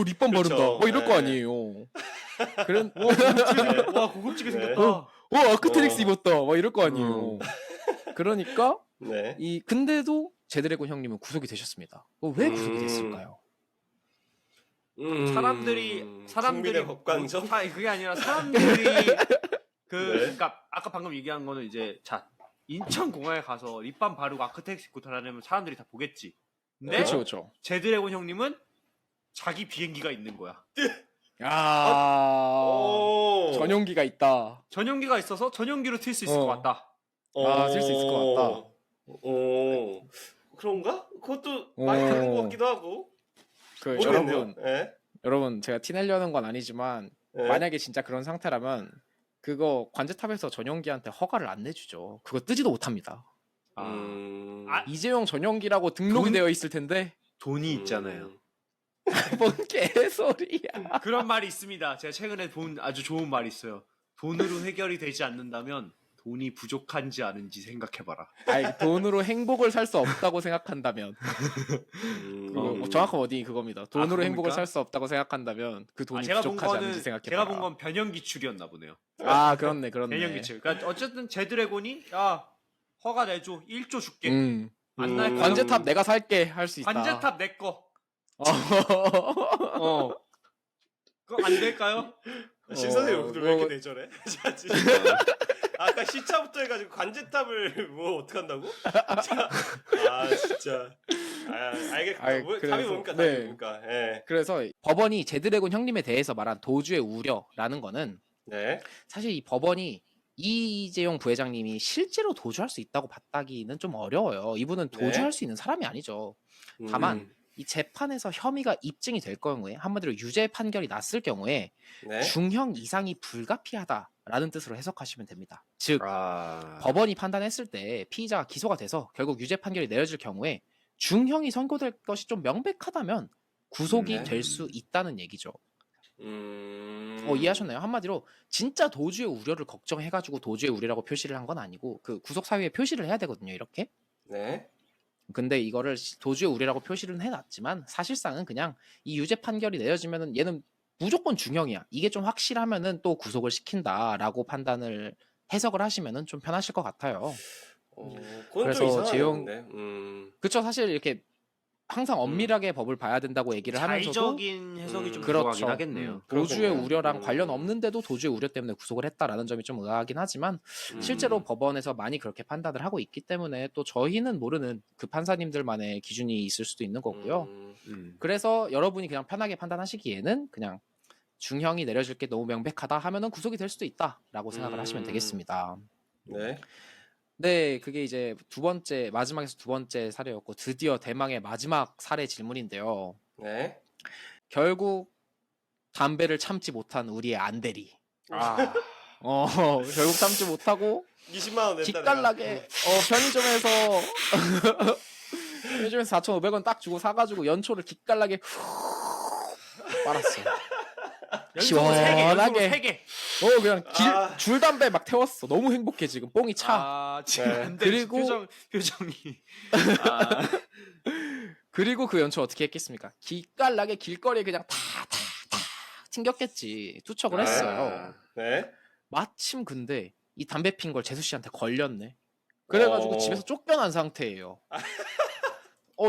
립밤 그렇죠. 바른다. 막 이럴 거 네. 아니에요. 그런 와 고급지게 네. 생겼다. 아크테릭스 입었다. 막 이럴 거 아니에요. 그러니까 네. 근데도 제드래곤 형님은 구속이 되셨습니다. 왜 구속이 됐을까요? 사람들이 국민의 법관점? 그게 아니라 사람들이 네. 그러니까 아까 방금 얘기한 거는 이제 인천공항에 가서 립밤 바르고 아크텍스 입고 다니면 사람들이 다 보겠지. 근데 그렇죠. 제드래곤 형님은 자기 비행기가 있는 거야. 전용기가 있다. 전용기가 있어서 전용기로 튈 수 있을 것 같다. 쓸 수 있을 것 같다. 그런가? 그것도 많이 다른 것 같기도 하고. 모르겠네요. 여러분 제가 티내려는 건 아니지만 만약에 진짜 그런 상태라면 그거 관제탑에서 전용기한테 허가를 안 내주죠. 그거 뜨지도 못합니다. 이재용 전용기라고 등록이 되어 있을 텐데 돈이 있잖아요. 뭔 개소리야. 그런 말이 있습니다. 제가 최근에 본 아주 좋은 말이 있어요. 돈으로 해결이 되지 않는다면 돈이 부족한지 아는지 생각해봐라. 돈으로 행복을 살 수 없다고 생각한다면 정확한 워딩이 그겁니다. 돈으로 행복을 살 수 없다고 생각한다면 그 돈이 부족하지 않은지 생각해봐라. 제가 본 건 변형 기출이었나 보네요. 그렇네. 변형 기출. 그러니까 어쨌든 제드래곤이 허가 내줘 1조 줄게. 안 날까? 관제탑 내가 살게 할 수 있다. 관제탑 내 거. 그거 안 될까요? 신 선생님 왜 이렇게 내절해? 아까 시차부터 해가지고 관제탑을 뭐 어떻게 한다고? 진짜. 알겠고. 답이 뭡니까? 그래서 법원이 제드래곤 형님에 대해서 말한 도주의 우려라는 거는 사실 이 법원이 이재용 부회장님이 실제로 도주할 수 있다고 봤다기는 좀 어려워요. 이분은 도주할 수 있는 사람이 아니죠. 다만 이 재판에서 혐의가 입증이 될 경우에, 한마디로 유죄 판결이 났을 경우에 중형 이상이 불가피하다라는 뜻으로 해석하시면 됩니다. 즉 법원이 판단했을 때 피의자가 기소가 돼서 결국 유죄 판결이 내려질 경우에 중형이 선고될 것이 좀 명백하다면 구속이 될 수 있다는 얘기죠. 이해하셨나요? 한마디로 진짜 도주의 우려를 걱정해가지고 도주의 우려라고 표시를 한 건 아니고 그 구속 사유에 표시를 해야 되거든요. 이렇게. 근데 이거를 도주의 우려라고 표시를 해놨지만 사실상은 그냥 이 유죄 판결이 내려지면은 얘는 무조건 중형이야. 이게 좀 확실하면은 또 구속을 시킨다라고 판단을 해석을 하시면은 좀 편하실 것 같아요. 그건 그래서 좀 이상하네 재용 근데. 그쵸 사실 이렇게 항상 음. 엄밀하게 법을 봐야 된다고 얘기를 하면서도 자의적인 해석이 좀 그렇죠. 들어가긴 하겠네요. 도주의 그렇겠네요. 우려랑 관련 없는데도 도주의 우려 때문에 구속을 했다라는 점이 좀 의아하긴 하지만 실제로 법원에서 많이 그렇게 판단을 하고 있기 때문에 또 저희는 모르는 그 판사님들만의 기준이 있을 수도 있는 거고요. 그래서 여러분이 그냥 편하게 판단하시기에는 그냥 중형이 내려질 게 너무 명백하다 하면은 구속이 될 수도 있다라고 생각을 하시면 되겠습니다. 네. 네, 그게 이제 마지막에서 두 번째 사례였고 드디어 대망의 마지막 사례 질문인데요. 네. 결국 담배를 참지 못한 우리의 안대리. 아, 결국 참지 못하고 20만 원 냈다 기깔나게 편의점에서 4,500원 딱 주고 사가지고 연초를 기깔나게 빨았어. 연속으로 시원하게. 3개. 그냥 줄담배 막 태웠어. 너무 행복해 지금. 뽕이 차. 아, 지금 네. 안 돼. 그리고- 표정이. 그리고 그 연초 어떻게 했겠습니까? 기깔나게 길거리에 그냥 탁탁탁 튕겼겠지. 투척을 했어요. 네. 마침 근데 이 담배 핀 걸 재수 씨한테 걸렸네. 그래가지고 집에서 쫓겨난 상태예요.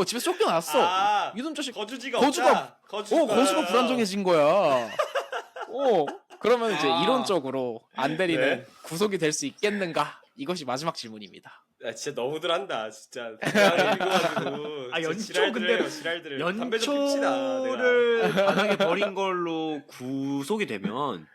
집에서 쫓겨났어. 이놈 자식. 거주지가 거주가- 없다. 거수가 불안정해진 거야. 그러면 이제 아. 이론적으로 안대리는 네. 구속이 될 수 있겠는가? 이것이 마지막 질문입니다. 야, 진짜 너무들 한다. 진짜. 그냥 읽어가지고. 아, 연초 지랄들 근데 해요, 지랄들을. 담배 좀 핍시다. 내가. 연초를 바닥에 버린 걸로 구속이 되면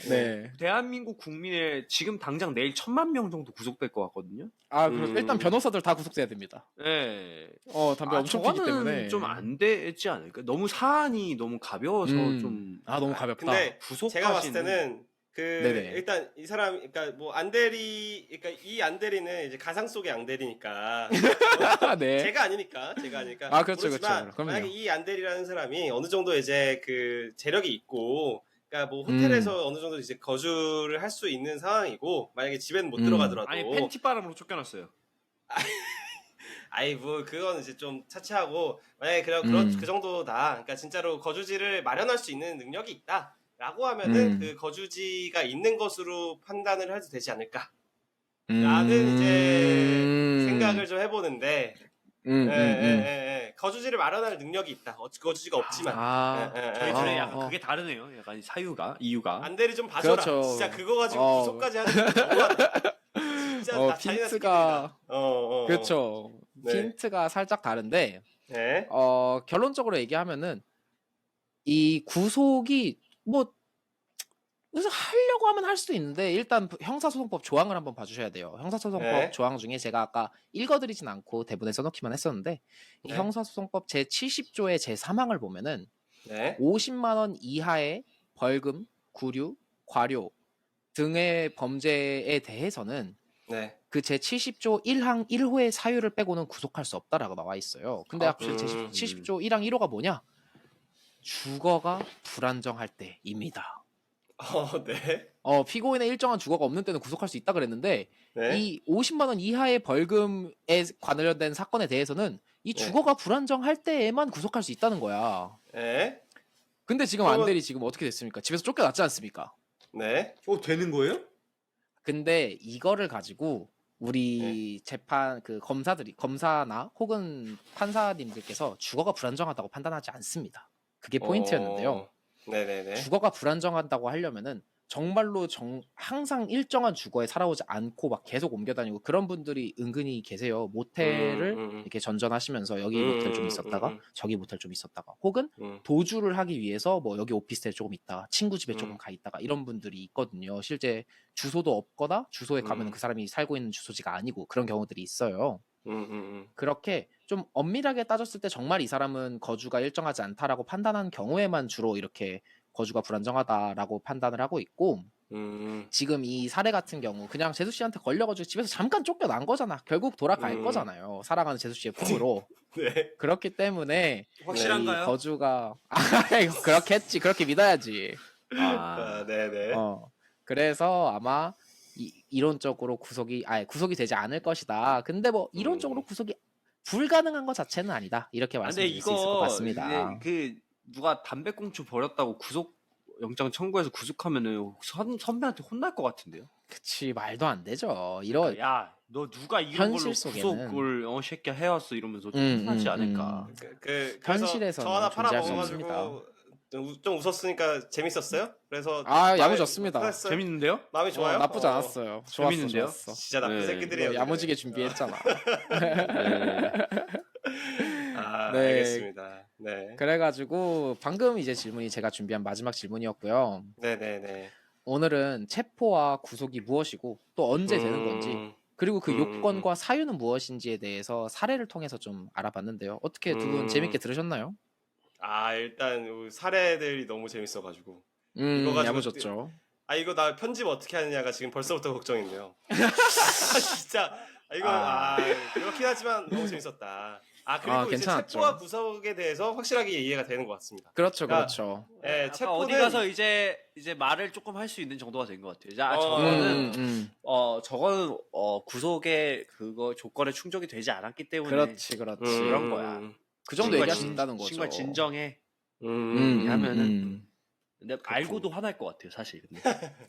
네. 대한민국 국민의 지금 당장 내일 1,000만 명 정도 구속될 것 같거든요. 그럼 일단 변호사들 다 구속돼야 됩니다. 네. 담배 엄청 피기 때문에. 좀 안 되지 않을까? 너무 사안이 너무 가벼워서 좀 너무 가볍다. 근데 구속까지는 제가 봤을 때는 네네. 일단 이 사람 그러니까 뭐 안대리 그러니까 이 안대리는 이제 가상 속의 안대리니까 네. 제가 아니니까 그렇죠, 모르지만 그렇죠. 그럼요. 만약에 이 안대리라는 사람이 어느 정도 이제 그 재력이 있고 그러니까 뭐 호텔에서 어느 정도 이제 거주를 할 수 있는 상황이고 만약에 집에는 못 들어가더라도 아니 팬티바람으로 쫓겨났어요. 아이 뭐 그건 이제 좀 차치하고 만약에 그 정도다. 그러니까 진짜로 거주지를 마련할 수 있는 능력이 있다라고 하면은 그 거주지가 있는 것으로 판단을 해도 되지 않을까? 라는 이제 생각을 좀 해보는데 거주지를 마련할 능력이 있다. 거주지가 없지만 저희 둘의 약간 그게 다르네요. 약간 이유가. 안대리 좀 봐줘라. 그렇죠. 진짜 그거 가지고 구속까지 하는 게 너무하다. 진짜 나 잔인한 핀트가 새끼들이다. 그렇죠. 네. 핀트가 살짝 다른데 네. 결론적으로 얘기하면은 이 구속이 뭐 그래서 하려고 하면 할 수도 있는데 일단 형사소송법 조항을 한번 봐주셔야 돼요. 형사소송법 네. 조항 중에 제가 아까 읽어드리진 않고 대본에 써놓기만 했었는데 이 네. 형사소송법 제 70조의 제 3항을 보면은 네. 50만 원 이하의 벌금, 구류, 과료 등의 범죄에 대해서는 네. 그 제 70조 1항 1호의 사유를 빼고는 구속할 수 없다라고 나와 있어요. 근데 앞서 제 70조 1항 1호가 뭐냐? 주거가 불안정할 때입니다. 네. 피고인의 일정한 주거가 없는 때는 구속할 수 있다 그랬는데 네. 이 50만 원 이하의 벌금에 관련된 사건에 대해서는 이 네. 주거가 불안정할 때에만 구속할 수 있다는 거야. 네. 근데 지금 안대리 지금 어떻게 됐습니까? 집에서 쫓겨났지 않습니까? 네. 되는 거예요? 근데 이거를 가지고 우리 재판 그 검사나 혹은 판사님들께서 주거가 불안정하다고 판단하지 않습니다. 그게 포인트였는데요. 네네네. 주거가 불안정하다고 하려면은 정말로 항상 일정한 주거에 살아오지 않고 막 계속 옮겨 다니고 그런 분들이 은근히 계세요. 모텔을 이렇게 전전하시면서 여기 모텔 좀 있었다가 저기 모텔 좀 있었다가 혹은 도주를 하기 위해서 뭐 여기 오피스텔 조금 있다가 친구 집에 조금 가 있다가 이런 분들이 있거든요. 실제 주소도 없거나 주소에 가면 그 사람이 살고 있는 주소지가 아니고 그런 경우들이 있어요. 그렇게 좀 엄밀하게 따졌을 때 정말 이 사람은 거주가 일정하지 않다라고 판단한 경우에만 주로 이렇게 거주가 불안정하다라고 판단을 하고 있고 지금 이 사례 같은 경우 그냥 재수 씨한테 걸려가지고 집에서 잠깐 쫓겨난 거잖아. 결국 돌아갈 거잖아요. 사랑하는 재수 씨의 품으로. 네. 그렇기 때문에 확실한가요? 이 거주가 그렇겠지. 그렇게 믿어야지. 네네. 그래서 아마 이론적으로 구속이 되지 않을 것이다. 근데 뭐 이론적으로 구속이 불가능한 것 자체는 아니다. 이렇게 근데 말씀드릴 수 있을 것 이거 같습니다. 이제 그 누가 담배꽁초 버렸다고 구속 영장 청구해서 구속하면은 선배한테 혼날 것 같은데요. 그치, 말도 안 되죠. 이런 야, 너 누가 이런 걸로 현실 속에는 구속을 새끼야 해왔어 이러면서 좀 음, 혼나지 음, 않을까. 그래서 현실에서는 저 하나 존재할 수 팔아먹어가지고 좀 웃었으니까 재밌었어요? 그래서 야무졌습니다. 어땠어요? 재밌는데요? 마음이 좋아요? 나쁘지 않았어요. 좋았어, 재밌는데요? 좋았어. 진짜 나쁜 네. 새끼들이에요. 이거 야무지게 준비했잖아. 네. 아, 네. 알겠습니다. 네. 그래가지고 방금 이제 질문이 제가 준비한 마지막 질문이었고요. 네네네. 오늘은 체포와 구속이 무엇이고 또 언제 되는 건지, 그리고 그 음. 요건과 사유는 무엇인지에 대해서 사례를 통해서 좀 알아봤는데요. 어떻게 두 분 재밌게 들으셨나요? 아, 일단 사례들이 너무 재밌어가지고. 이거 가지고 야무졌죠. 이거 나 편집 어떻게 하느냐가 지금 벌써부터 걱정인데요. 진짜 이거 그렇긴 하지만 너무 재밌었다. 그리고 이제 괜찮았죠. 체포와 구속에 대해서 확실하게 이해가 되는 것 같습니다. 그렇죠, 그러니까 그렇죠. 예, 아까 체포는 어디 가서 이제 말을 조금 할 수 있는 정도가 된 것 같아요. 자, 저거는 구속의 그거 조건에 충족이 되지 않았기 때문에 그렇지. 그런 거야. 그 정도 얘기할 수 있다는 거죠. 정말 진정해. 하면은 근데 알고도 화날 것 같아요, 사실. 근데.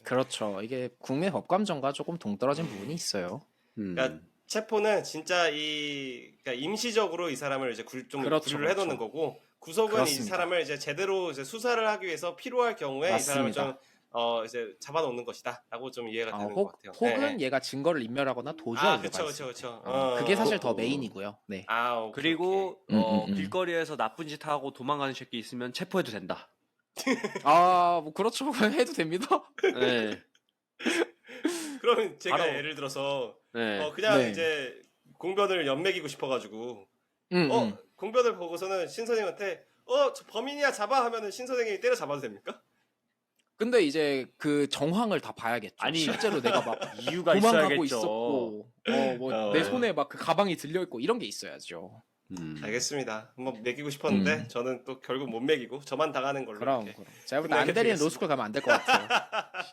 그렇죠. 이게 국민 법감정과 조금 동떨어진 부분이 있어요. 그러니까 체포는 진짜 그러니까 임시적으로 이 사람을 이제 그렇죠, 구류를 해놓는 그렇죠. 거고, 구속은 그렇습니다. 이 사람을 이제 제대로 이제 수사를 하기 위해서 필요할 경우에 이 사람을 좀 맞습니다. 이제 잡아놓는 것이다라고 좀 이해가 되는 것 같아요. 혹은 얘가 증거를 인멸하거나 도주할 이유가 있어요. 그렇죠. 그게 사실 더 메인이고요. 네. 오케이, 그리고 오케이. 길거리에서 나쁜 짓 하고 도망가는 새끼 있으면 체포해도 된다. 뭐 그렇죠. 해도 됩니다. 네. 그러면 제가 바로- 예를 들어서 네. 그냥 네. 이제 공변을 연맥이고 싶어가지고 공변을 보고서는 신 선생님한테 저 범인이야 잡아 하면은 신 선생님이 때려 잡아도 됩니까? 근데 이제 그 정황을 다 봐야겠죠. 아니, 실제로 내가 막 이유가 도망가고 있어야겠죠. 있었고, 내 손에 막 그 가방이 들려 있고 이런 게 있어야죠. 알겠습니다. 한번 매기고 싶었는데 저는 또 결국 못 매기고 저만 당하는 걸로. 그럼. 이렇게. 제가 볼 때 안 때리는 로스쿨 가면 안 될 것 같아요.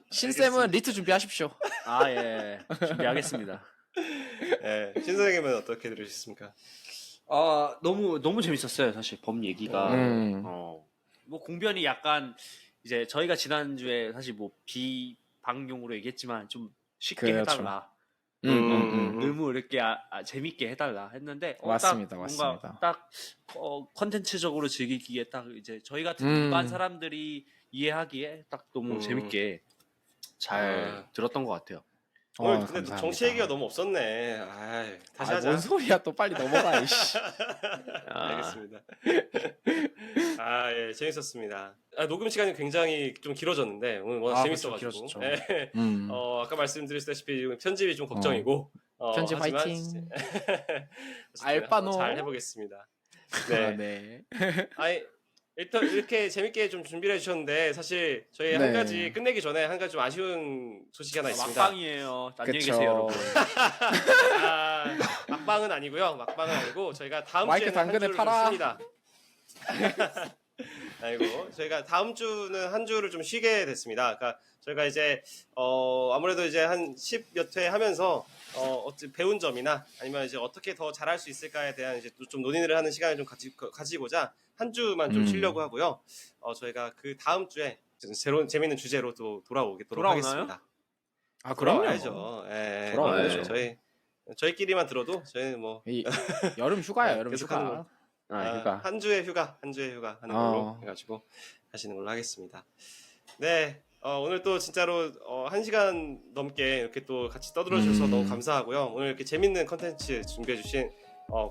신쌤은 리트 준비하십시오. 예. 준비하겠습니다. 네, 신 선생님은 어떻게 들으셨습니까? 너무 재밌었어요, 사실 범 얘기가. 뭐 공변이 약간 이제 저희가 지난주에 사실 뭐 비방용으로 얘기했지만 좀 쉽게 그렇죠. 해달라. 너무 이렇게 재밌게 해달라 했는데 맞습니다, 뭔가 맞습니다. 딱 컨텐츠적으로 즐기기에 딱 이제 저희 같은 일반 사람들이 이해하기에 딱 너무 재밌게 잘 들었던 것 같아요. 오늘 근데 감사합니다. 정치 얘기가 너무 없었네. 다시 하자. 뭔 소리야, 또 빨리 넘어가. 이씨. 알겠습니다. 예, 재밌었습니다. 녹음 시간이 굉장히 좀 길어졌는데 오늘 워낙 재밌어가지고. 그렇죠. 네. 음. 아까 말씀드렸다시피 편집이 좀 걱정이고. 편집 하지만 화이팅. 알바노 잘 해보겠습니다. 네. 네. 일단 이렇게 재밌게 좀 준비를 해주셨는데 사실 저희 한 가지 끝내기 전에 한 가지 좀 아쉬운 소식이 하나 있습니다. 막방이에요. 안녕히 그쵸. 계세요, 여러분. 막방은 아니고요. 막방은 아니고 저희가 다음 마이크 주에는 한 당근에 주를 팔아. 좀 쉽니다. 아이고 저희가 다음 주는 한 주를 좀 쉬게 됐습니다. 그러니까 저희가 이제 아무래도 이제 한 10여 회 하면서 어찌 배운 점이나 아니면 이제 어떻게 더 잘할 수 있을까에 대한 이제 또 좀 논의를 하는 시간을 좀 가지고자 한 주만 좀 쉬려고 하고요. 저희가 그 다음 주에 새로운 재밌는 주제로 또 돌아오도록 돌아오나요? 하겠습니다. 그럼요. 돌아와야죠. 예, 돌아와야죠. 저희끼리만 들어도 저희는 뭐 여름 휴가야, 여름 계속 휴가. 하는 거. 휴가. 한 주의 휴가 하는 걸로 해가지고 하시는 걸로 하겠습니다. 네, 오늘 또 진짜로 1시간 넘게 이렇게 또 같이 떠들어 주셔서 너무 감사하고요. 오늘 이렇게 재밌는 컨텐츠 준비해주신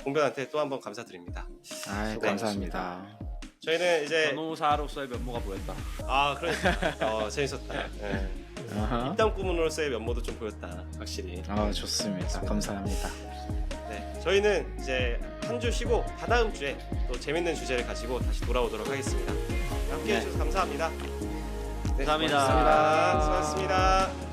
공변한테 또 한번 감사드립니다. 감사합니다. 저희는 이제 변호사로서의 면모가 보였다. 그러니까 재밌었다. 네. 입담 꾸문으로서의 면모도 좀 보였다, 확실히. 좋습니다. 감사합니다. 네, 저희는 이제 한 주 쉬고 다다음 주에 또 재밌는 주제를 가지고 다시 돌아오도록 하겠습니다. 함께해 주셔서 감사합니다. 네, 감사합니다. 고맙습니다. 수고하셨습니다.